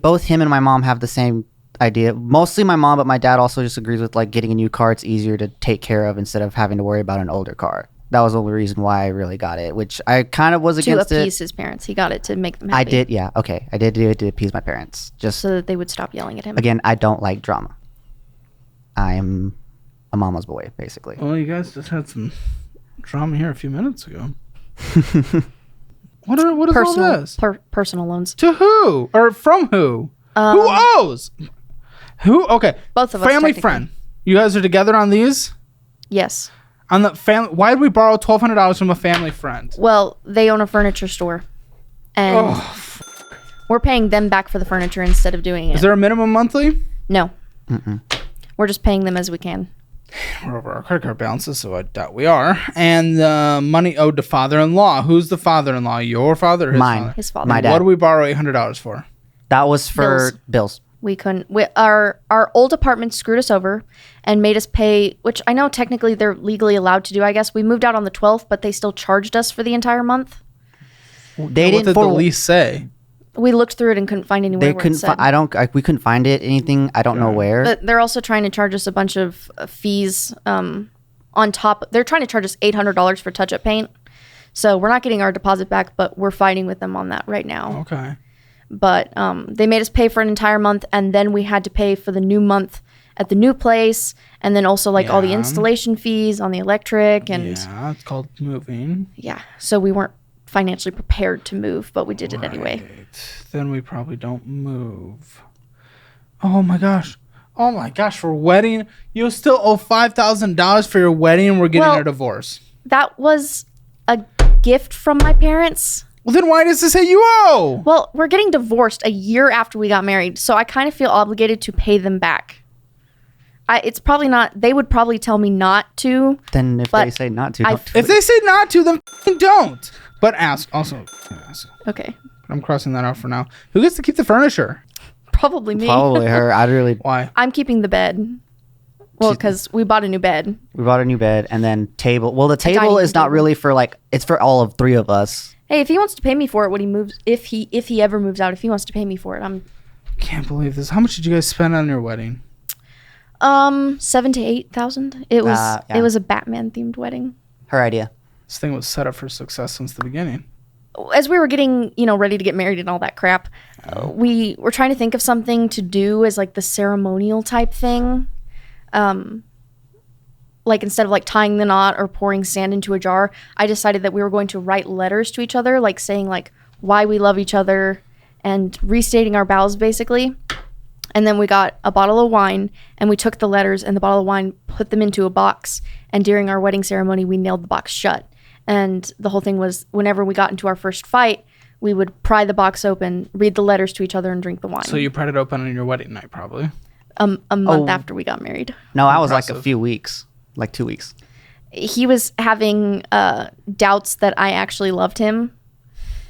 Both him and my mom have the same idea. Mostly my mom, but my dad also just agrees with like getting a new car. It's easier to take care of instead of having to worry about an older car. That was the only reason why I really got it, which I kind of was against it. To appease his parents. He got it to make them happy. I did, yeah. Okay. I did do it to appease my parents. Just so that they would stop yelling at him. Again, I don't like drama. I'm a mama's boy, basically. Well, you guys just had some drama here a few minutes ago. What is personal, all this? Personal loans. To who? Or from who? Who owes? Who? Okay. Both of us. Family friend. You guys are together on these? Yes. On the family. Why did we borrow $1,200 from a family friend? Well, they own a furniture store, and we're paying them back for the furniture instead of doing it. Is there a minimum monthly? No. We're just paying them as we can. We're over our credit card balances, so I doubt we are. And the money owed to father-in-law. Who's the father-in-law? Your father or his Mine. father? His father. My dad. What do we borrow $800 for? That was for bills. We couldn't. Our old apartment screwed us over and made us pay, which I know technically they're legally allowed to do, I guess. We moved out on the 12th, but they still charged us for the entire month. What did the lease say? We looked through it and couldn't find anywhere where it said. We couldn't find anything. I don't know where. But they're also trying to charge us a bunch of fees on top. They're trying to charge us $800 for touch-up paint. So we're not getting our deposit back, but we're fighting with them on that right now. Okay. But they made us pay for an entire month, and then we had to pay for the new month at the new place, and then also all the installation fees on the electric. And yeah, it's called moving. Yeah, so we weren't financially prepared to move, but we did it anyway. Then we probably don't move. Oh my gosh, for wedding, you still owe $5,000 for your wedding, and we're getting a divorce. That was a gift from my parents. Well, then why does it say you owe? Well, we're getting divorced a year after we got married, so I kind of feel obligated to pay them back. It's probably not. They would probably tell me not to. Then if But they say not to, I- don't do If it. they say not to, then f***ing don't. But ask. Also, ask. Okay. I'm crossing that out for now. Who gets to keep the furniture? Probably me. Probably her. I'd really. Why? I'm keeping the bed. Well, because we bought a new bed. We bought a new bed and then table. Well, the table dining is not table. really for like. It's for all of three of us. Hey, if he wants to pay me for it when he moves, if he ever moves out, if he wants to pay me for it, I'm Can't believe this. How much did you guys spend on your wedding? $7,000 to $8,000. It was Yeah. it was a Batman themed wedding. Her idea. This thing was set up for success since the beginning. As we were getting, ready to get married and all that crap, we were trying to think of something to do as like the ceremonial type thing. Like instead of like tying the knot or pouring sand into a jar, I decided that we were going to write letters to each other, like saying like why we love each other and restating our vows basically. And then we got a bottle of wine and we took the letters and the bottle of wine, put them into a box. And during our wedding ceremony, we nailed the box shut. And the whole thing was whenever we got into our first fight, we would pry the box open, read the letters to each other, and drink the wine. So you pried it open on your wedding night, probably. A month after we got married. No, I was like a Impressive. few weeks, like 2 weeks. He was having doubts that I actually loved him,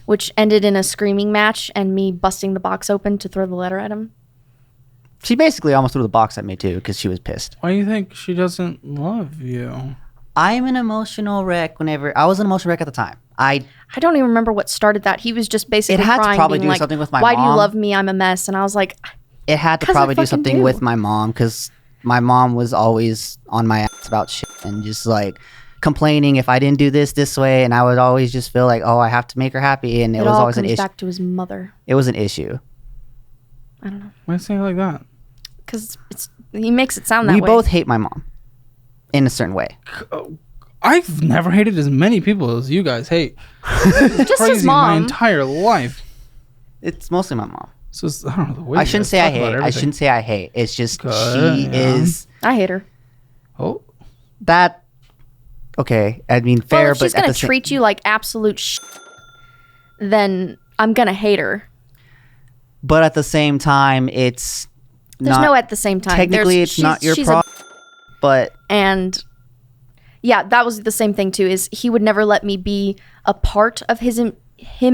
which ended in a screaming match and me busting the box open to throw the letter at him. She basically almost threw the box at me too because she was pissed. Why do you think she doesn't love you? I'm an emotional wreck. Whenever I was an emotional wreck at the time, I don't even remember what started that. He was just basically It had to crying, probably being do like, something with my why do you mom. love me? I'm a mess. And I was like, it had to 'Cause I probably do fucking something do. with my mom because my mom was always on my ass about shit and just like complaining if I didn't do this way, and I would always just feel like, oh, I have to make her happy, and it was all always an comes issue. back to his mother. It was an issue. I don't know. Why say it like that? Because he makes it sound that We way. both hate my mom in a certain way. I've never hated as many people as you guys hate. Just his Crazy my mom. entire life. It's mostly my mom. It's just, I don't know the way I you shouldn't guys say I talk about hate. I everything. shouldn't say I hate. It's just Good, she yeah. is I hate her. Oh, that. Okay, I mean fair, Well, if but she's at gonna the same, treat you like absolute then I'm gonna hate her. but at the same time, it's There's not, no at the same time. technically it's not your she's a- problem. But And yeah, that was the same thing too. Is he would never let me be a part of him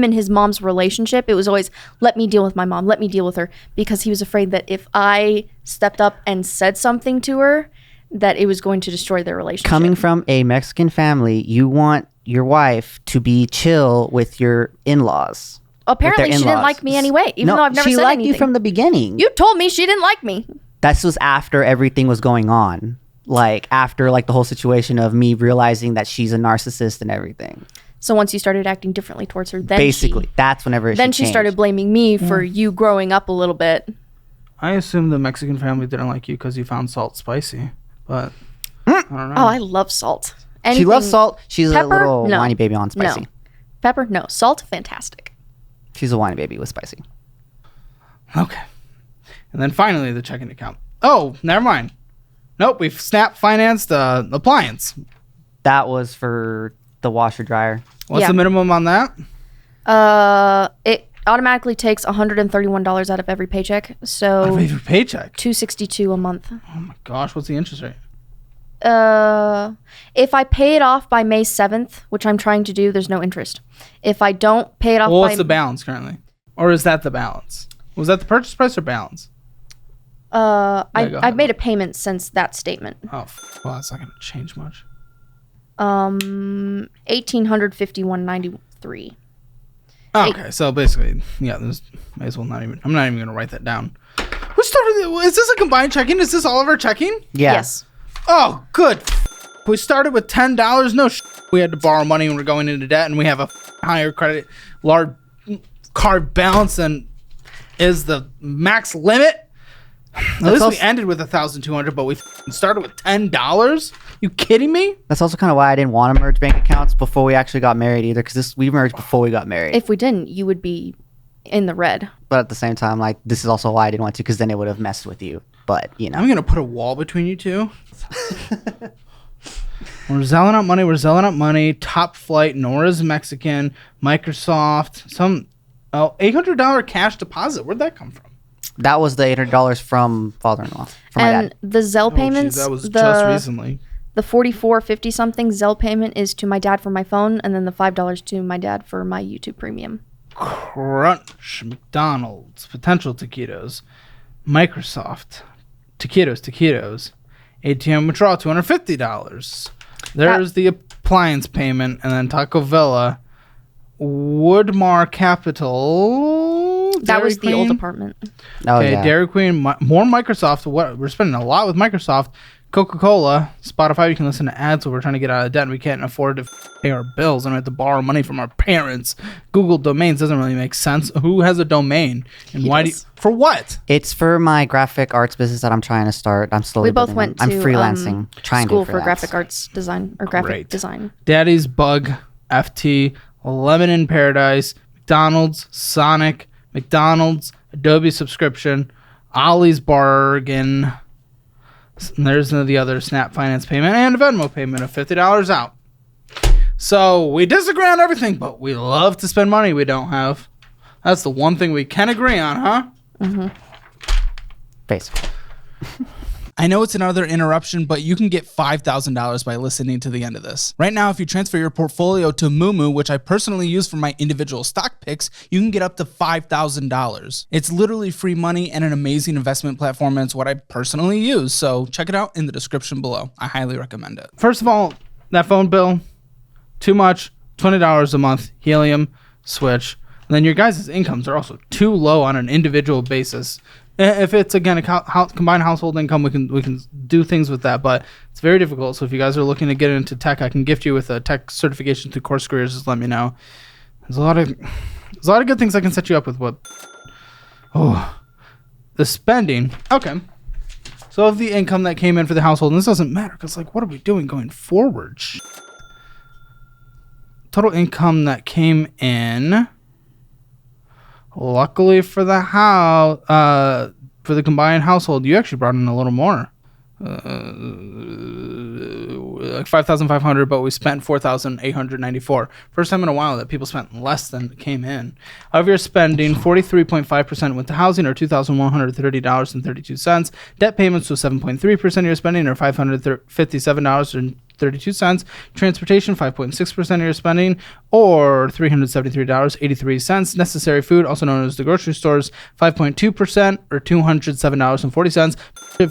and his mom's relationship. It was always let me deal with my mom, let me deal with her, because he was afraid that if I stepped up and said something to her, that it was going to destroy their relationship. coming from a Mexican family, you want your wife to be chill with your in-laws. Apparently, with she their didn't in-laws. like me anyway, even No, though I've never she said liked anything. you from the beginning. You told me she didn't like me. This was after everything was going on. Like after like the whole situation of me realizing that she's a narcissist and everything. So once you started acting differently towards her, then Basically, that's whenever then she started blaming me for you growing up a little bit. I assume the Mexican family didn't like you because you found salt spicy, but I don't know. Oh, I love salt. She loves Anything- salt. She's Pepper? a little No. whiny baby on spicy. No. Pepper? No. Salt? Fantastic. She's a whiny baby with spicy. Okay. And then finally, the checking account. Oh, never mind. Nope, we've snap financed the appliance. That was for the washer dryer. What's Yeah. the minimum on that? It automatically takes $131 out of every paycheck. Out of So every paycheck. $262 a month. Oh my gosh, what's the interest rate? If I pay it off by May 7th, which I'm trying to do, there's no interest. If I don't pay it off Well, by what's the balance currently? Or is that the balance? Was that the purchase price or balance? go I've ahead. made a payment since that statement. Oh, well, that's not going to change much. 1,851.93. Okay, so basically, yeah, there's may as well not even. I'm not even going to write that down. Who started? Is this a combined checking? Is this all of our checking? Yeah. Yes. Oh, good. We started with $10. No, we had to borrow money when we're going into debt, and we have a higher credit, large card balance than is the max limit. At least we also- ended with 1,200, but we started with $10. You kidding me? That's also kind of why I didn't want to merge bank accounts before we actually got married either, because we merged before we got married. If we didn't, you would be in the red. But at the same time, like this is also why I didn't want to, because then it would have messed with you. But you know, I'm gonna put a wall between you two. We're selling out money. We're selling out money. Top Flight. Nora's Mexican. Microsoft. Some $800 cash deposit. Where'd that come from? That was the $800 from father-in-law. From my And dad. the Zelle payments. That was just recently. The $44.50 something Zelle payment is to my dad for my phone, and then the $5 to my dad for my YouTube Premium. Crunch, McDonald's, potential taquitos, Microsoft, taquitos, ATM withdrawal, $250. There's the appliance payment, and then Taco Villa, Woodmar Capital. That was the old Queen. apartment. Oh, Okay, yeah. Dairy Queen, more Microsoft. What we're spending a lot with Microsoft. Coca-Cola, Spotify, you can listen to ads, so we're trying to get out of debt and we can't afford to pay our bills and we have to borrow money from our parents. Google domains doesn't really make sense. Who has a domain? And why does. for what? It's for my graphic arts business that I'm trying to start. I'm slowly We both building went it. I'm to freelancing, trying school to for freelance. graphic arts design or graphic Great. design. Daddy's Bug, FT, Lemon in Paradise, McDonald's, Sonic, McDonald's, Adobe subscription, Ollie's Bargain. And there's the other Snap Finance payment and a Venmo payment of $50 out. So we disagree on everything, but we love to spend money we don't have. That's the one thing we can agree on, huh? Basically. I know it's another interruption, but you can get $5,000 by listening to the end of this. Right now, if you transfer your portfolio to Moomoo, which I personally use for my individual stock picks, you can get up to $5,000. It's literally free money and an amazing investment platform, and it's what I personally use. So check it out in the description below. I highly recommend it. First of all, that phone bill, too much, $20 a month, helium, switch. And then your guys' incomes are also too low on an individual basis. If it's, again, a combined household income, we can do things with that, but it's very difficult. So if you guys are looking to get into tech, I can gift you with a tech certification through Course Careers. Just let me know. There's a lot of good things I can set you up with. The spending. Okay. So of the income that came in for the household, and this doesn't matter because, like, what are we doing going forward? Total income that came in. Luckily for the house, for the combined household, you actually brought in a little more, like 5,500, but we spent 4,894. First time in a while that people spent less than came in. Of your spending, 43.5% went to housing, or $2,130.32. Debt payments was 7.3% of your spending, or $557.32. Transportation, 5.6% of your spending, or $373.83. Necessary food, also known as the grocery stores, 5.2%, or $207.40.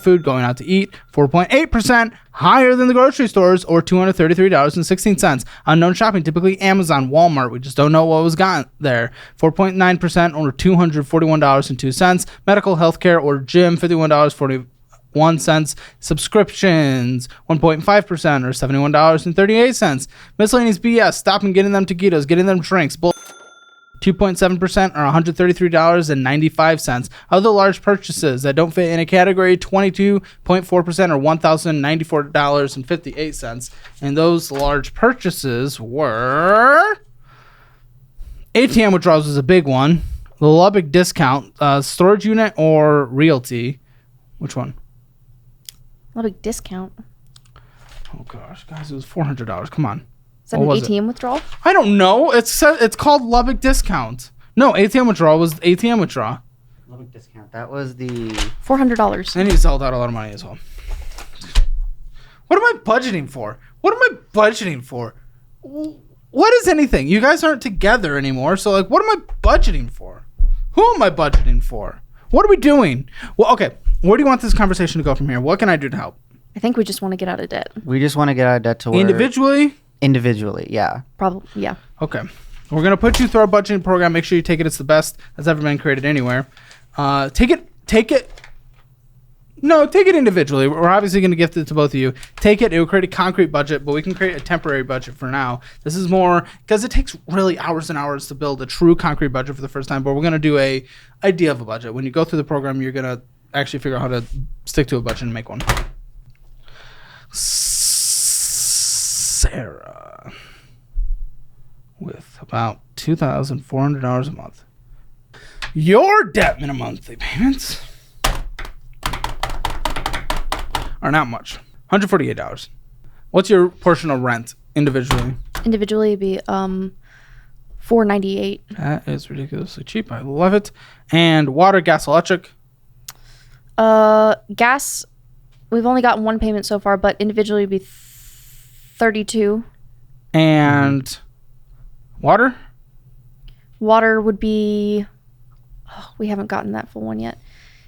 Food, going out to eat, 4.8%, higher than the grocery stores, or $233.16. Unknown shopping, typically Amazon, Walmart, we just don't know what was got there, 4.9%, or $241.02. Medical, healthcare, or gym, $51.41. Subscriptions, 1.5%, or $71.38. Miscellaneous BS, stop and getting them taquitos, getting them drinks, 2.7%, or $133.95. Other large purchases that don't fit in a category, 22.4%, or $1,094.58. And those large purchases were ATM withdrawals was a big one. The Lubbock discount, storage unit or realty. Which one? Lubbock discount. Oh gosh, guys, it was $400. Come on. Is that What an was ATM withdrawal? I don't know. It's called Lubbock discount. No, ATM withdrawal was ATM withdrawal. Lubbock discount. That was the... $400. And he sold out a lot of money as well. What am I budgeting for? What is anything? You guys aren't together anymore, so like, what am I budgeting for? Who am I budgeting for? What are we doing? Well, okay. Where do you want this conversation to go from here? What can I do to help? I think we just want to get out of debt. We just want to get out of debt to where... Individually? Individually, yeah. Probably, yeah. Okay. We're going to put you through our budgeting program. Make sure you take it. It's the best that's ever been created anywhere. Take it. No, take it individually. We're obviously going to gift it to both of you. Take it. It will create a concrete budget, but we can create a temporary budget for now. This is more because it takes really hours and hours to build a true concrete budget for the first time, but we're going to do a idea of a budget. When you go through the program, you're going to actually figure out how to stick to a budget and make one. Sarah, with about $2,400 a month. Your debt minimum monthly payments are not much. $148. What's your portion of rent individually? Individually, it'd be $498. That is ridiculously cheap. I love it. And water, gas, electric. Gas, we've only gotten one payment so far, but individually it'd be $32. And water? Water would be, we haven't gotten that full one yet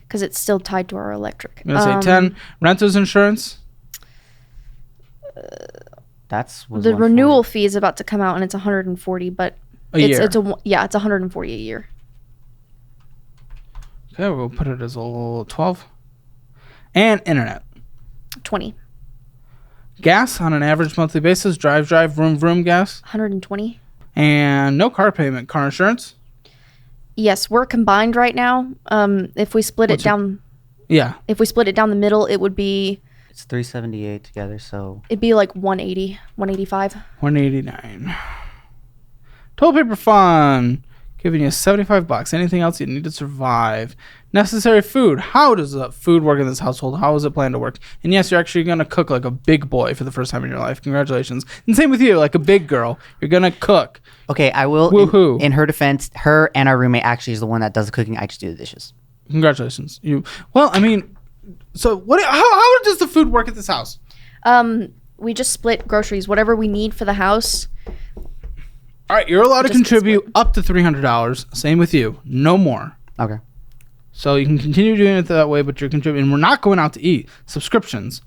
because it's still tied to our electric. I'm going to say 10. Renters insurance? The renewal fee is about to come out and it's 140, but it's 140 a year. Okay, we'll put it as a 12. And internet. 20. Gas on an average monthly basis, drive, vroom, vroom gas. 120. And no car payment. Car insurance? Yes, we're combined right now. If we split it down the middle, it would be, it's 378 together, so it'd be like 180, 185. 189. Toilet paper fund. Giving you $75. Anything else you need to survive? Necessary food. How does the food work in this household? How is it planned to work? And yes, you're actually going to cook like a big boy for the first time in your life. Congratulations. And same with you, like a big girl. You're going to cook. Okay, I will. Woohoo. In her defense, her and our roommate actually is the one that does the cooking. I just do the dishes. Congratulations. Well, I mean, so what? How does the food work at this house? We just split groceries, whatever we need for the house. All right, you're allowed to contribute up to $300. Same with you. No more. Okay. So you can continue doing it that way, but you're contributing. We're not going out to eat. Subscriptions.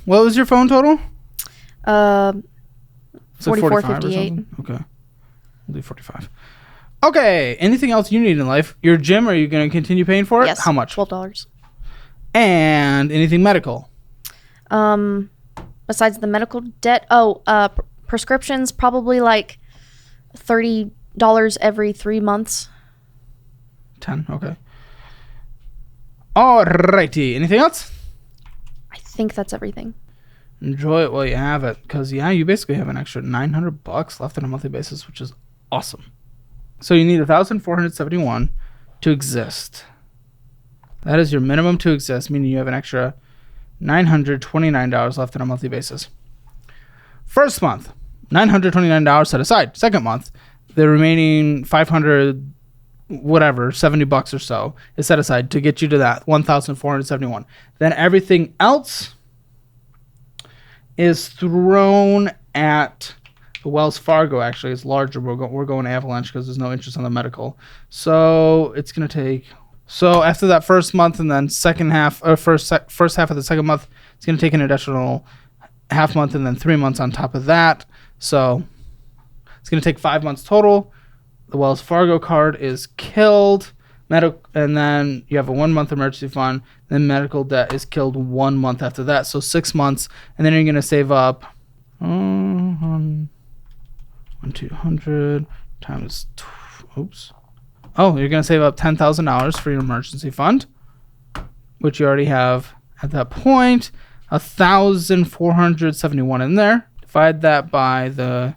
What was your phone total? 44.58. Okay. We'll do 45. Okay. Anything else you need in life? Your gym, are you going to continue paying for it? Yes. How much? $12. And anything medical? Besides the medical debt, prescriptions, probably like $30 every 3 months. 10. Okay. Alrighty. Anything else? I think that's everything. Enjoy it while you have it, because you basically have an extra $900 left on a monthly basis, which is awesome. So you need 1,471 to exist. That is your minimum to exist, meaning you have an extra $929 left on a monthly basis. First month, $929 set aside. Second month, the remaining $500, whatever, $70 or so is set aside to get you to that 1,471. Then everything else is thrown at the Wells Fargo. Actually, it's larger. We're going avalanche because there's no interest on the medical. So it's gonna take. So after that first month and then second half or first half of the second month, it's going to take an additional half month and then 3 months on top of that. So it's going to take 5 months total. The Wells Fargo card is killed. And then you have a 1 month emergency fund. Then medical debt is killed 1 month after that. So 6 months. And then you're going to save up 200 times. Oops. Oh, you're going to save up $10,000 for your emergency fund, which you already have at that point. 1,471 in there. Divide that by the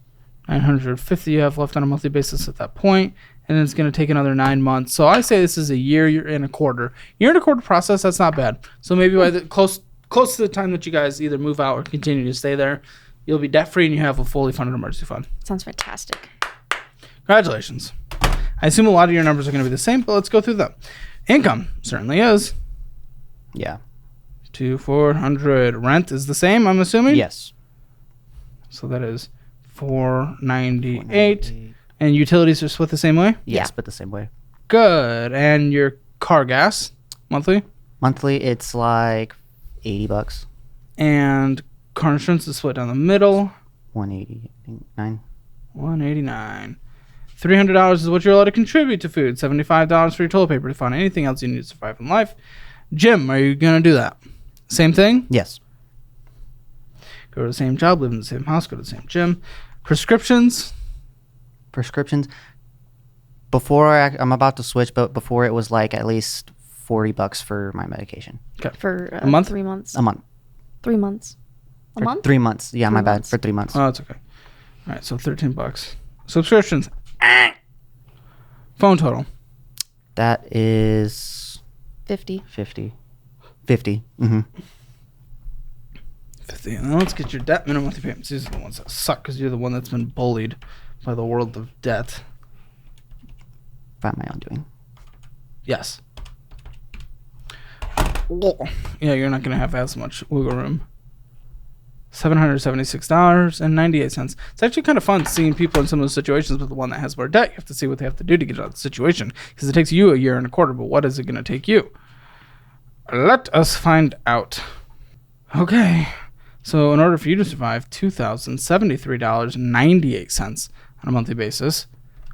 950 you have left on a monthly basis at that point, and then it's going to take another 9 months. So I say this is a year and a quarter. Year and a quarter process, that's not bad. So maybe by the close to the time that you guys either move out or continue to stay there, you'll be debt-free and you have a fully funded emergency fund. Sounds fantastic. Congratulations. I assume a lot of your numbers are going to be the same, but let's go through them. Income certainly is. Yeah. 2,400. Rent is the same, I'm assuming? Yes. So that is 498. And utilities are split the same way? Yes, but the same way. Good. And your car gas, monthly? Monthly, it's like $80. And car insurance is split down the middle. 189. 189. $300 is what you're allowed to contribute to food. $75 for your toilet paper to fund anything else you need to survive in life. Gym, are you going to do that? Same thing? Yes. Go to the same job, live in the same house, go to the same gym. Prescriptions? Before I'm about to switch, but before it was like at least $40 for my medication. Okay. For a month? 3 months. A month. 3 months. A For month? 3 months. Yeah, 3 my bad. months. For 3 months. Oh, that's okay. All right, so $13. Subscriptions. Phone total. That is 50. 50. 50. Mm-hmm. 50. And then let's get your debt minimum monthly payments. These are the ones that suck because you're the one that's been bullied by the world of debt. By my own doing. Yes. Yeah, you're not going to have as much wiggle room. $776.98. It's actually kind of fun seeing people in some of those situations with the one that has more debt. You have to see what they have to do to get out of the situation because it takes you a year and a quarter, but what is it going to take you? Let us find out. Okay. So in order for you to survive, $2,073.98 on a monthly basis,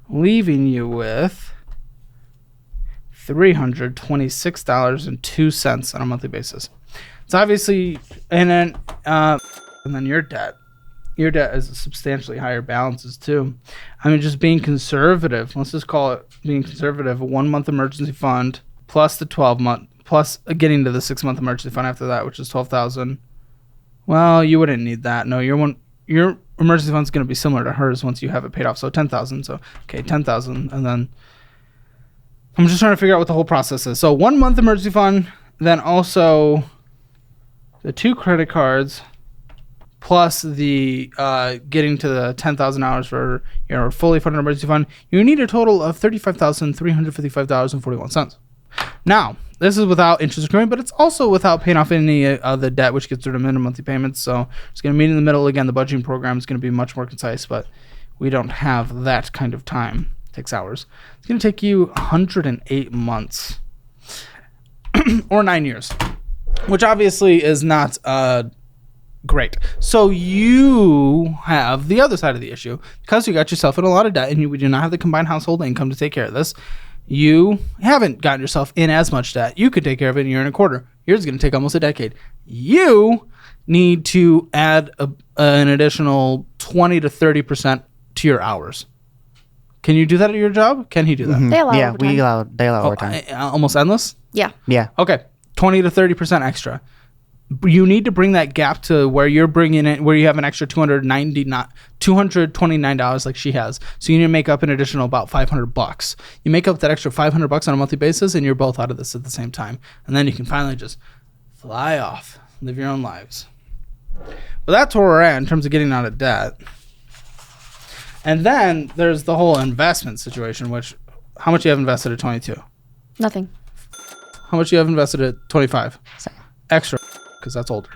leaving you with $326.02 on a monthly basis. It's obviously, and then your debt. Your debt is substantially higher balances too. I mean, just being conservative. Let's just call it being conservative. A 1 month emergency fund plus the 12 month plus getting to the 6 month emergency fund after that, which is $12,000. Well, you wouldn't need that. No, your emergency fund's going to be similar to hers once you have it paid off. So $10,000. So okay, $10,000, and then I'm just trying to figure out what the whole process is. So 1 month emergency fund, then also the 2 credit cards, plus the getting to the $10,000 for your fully funded emergency fund. You need a total of $35,355.41. Now, this is without interest accruing, but it's also without paying off any of the debt, which gets rid of minimum monthly payments. So it's going to meet in the middle. Again, the budgeting program is going to be much more concise, but we don't have that kind of time. It takes hours. It's going to take you 108 months or 9 years, which obviously is not great. So you have the other side of the issue. Because you got yourself in a lot of debt and we do not have the combined household income to take care of this, you haven't gotten yourself in as much debt. You could take care of it in a year and a quarter. Yours is going to take almost a decade. You need to add an additional 20 to 30% to your hours. Can you do that at your job? Can he do that? Mm-hmm. They allow yeah, overtime. they allow overtime. Almost endless? Yeah. Yeah. Okay, 20 to 30% extra. You need to bring that gap to where you're bringing it, where you have an extra $229 like she has. So you need to make up an additional about $500. You make up that extra $500 on a monthly basis, and you're both out of this at the same time. And then you can finally just fly off, live your own lives. But that's where we're at in terms of getting out of debt. And then there's the whole investment situation, which how much you have invested at 22? Nothing. How much you have invested at 25? Same. Extra, because that's older.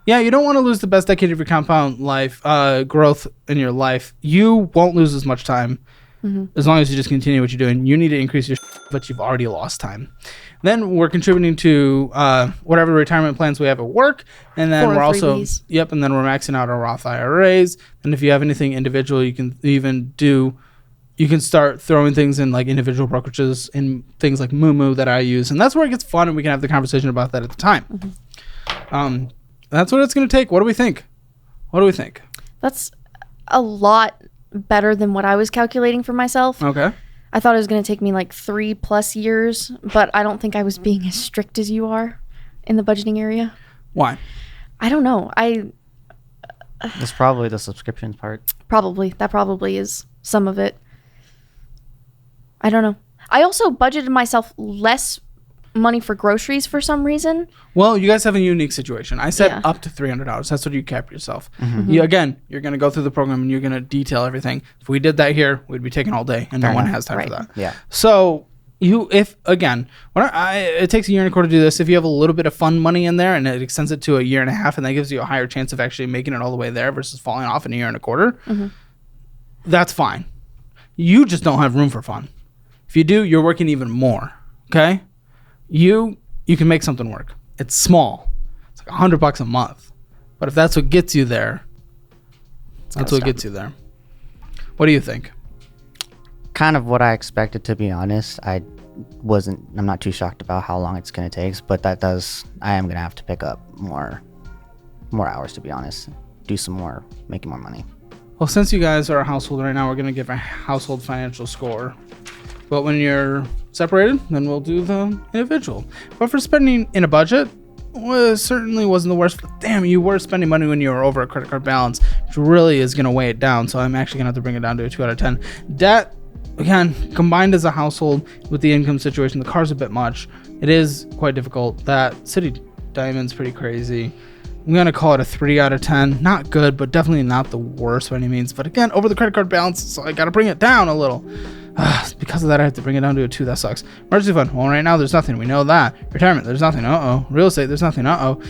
Yeah, you don't want to lose the best decade of your compound life growth in your life. You won't lose as much time as long as you just continue what you're doing. You need to increase your but you've already lost time. Then we're contributing to whatever retirement plans we have at work, and then we're also and then we're maxing out our Roth IRAs. And if you have anything individual, you can even do. You can start throwing things in like individual brokerages and things like Moomoo that I use, and that's where it gets fun, and we can have the conversation about that at the time. That's what it's going to take. What do we think? That's a lot better than what I was calculating for myself. Okay. I thought it was going to take me like 3+ years, but I don't think I was being as strict as you are in the budgeting area. Why? I don't know. That's probably the subscriptions part. That probably is some of it. I don't know. I also budgeted myself less money for groceries for some reason. Well, you guys have a unique situation. I said up to $300. That's what you cap yourself. You're going to go through the program and you're going to detail everything. If we did that here, we'd be taking all day, and no one has time for that. Yeah. So it takes a year and a quarter to do this. If you have a little bit of fun money in there and it extends it to a year and a half, and that gives you a higher chance of actually making it all the way there versus falling off in a year and a quarter, that's fine. You just don't have room for fun. If you do, you're working even more. Okay. You can make something work. It's small. It's like $100 a month. But if that's what gets you there, that's what gets you there. What do you think? Kind of what I expected, to be honest. I'm not too shocked about how long it's going to take, but I am going to have to pick up more hours, to be honest. Do some more, making more money. Well, since you guys are a household right now, we're going to give a household financial score. But when you're separated, then we'll do the individual. But for spending in a budget, certainly wasn't the worst. But damn, you were spending money when you were over a credit card balance, which really is going to weigh it down. So I'm actually going to have to bring it down to a 2 out of 10. Debt, again, combined as a household with the income situation, the car's a bit much. It is quite difficult. That city Diamond's pretty crazy. I'm going to call it a 3 out of 10. Not good, but definitely not the worst by any means. But again, over the credit card balance, so I got to bring it down a little. Because of that, I have to bring it down to a 2. That sucks. Emergency fund. Well, right now, there's nothing. We know that. Retirement. There's nothing. Uh-oh. Real estate. There's nothing. Uh-oh.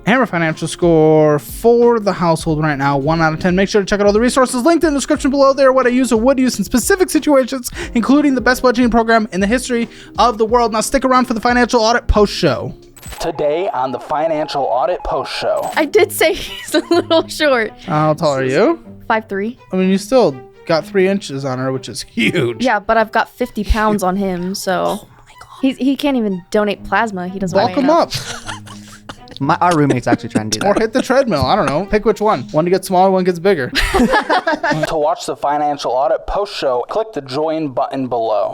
Hammer financial score for the household right now, 1 out of 10. Make sure to check out all the resources linked in the description below. There, what I use or would use in specific situations, including the best budgeting program in the history of the world. Now stick around for the financial audit post show. Today on the financial audit post show. I did say he's a little short. How tall are you? 5'3". I mean, you still got 3 inches on her, which is huge. Yeah, but I've got 50 pounds on him, so he can't even donate plasma. He doesn't Bulk weigh him enough. up. Our roommate's actually trying to do Or that. hit the treadmill. I don't know. Pick which one. One gets smaller, one gets bigger. To watch the financial audit post show, click the join button below.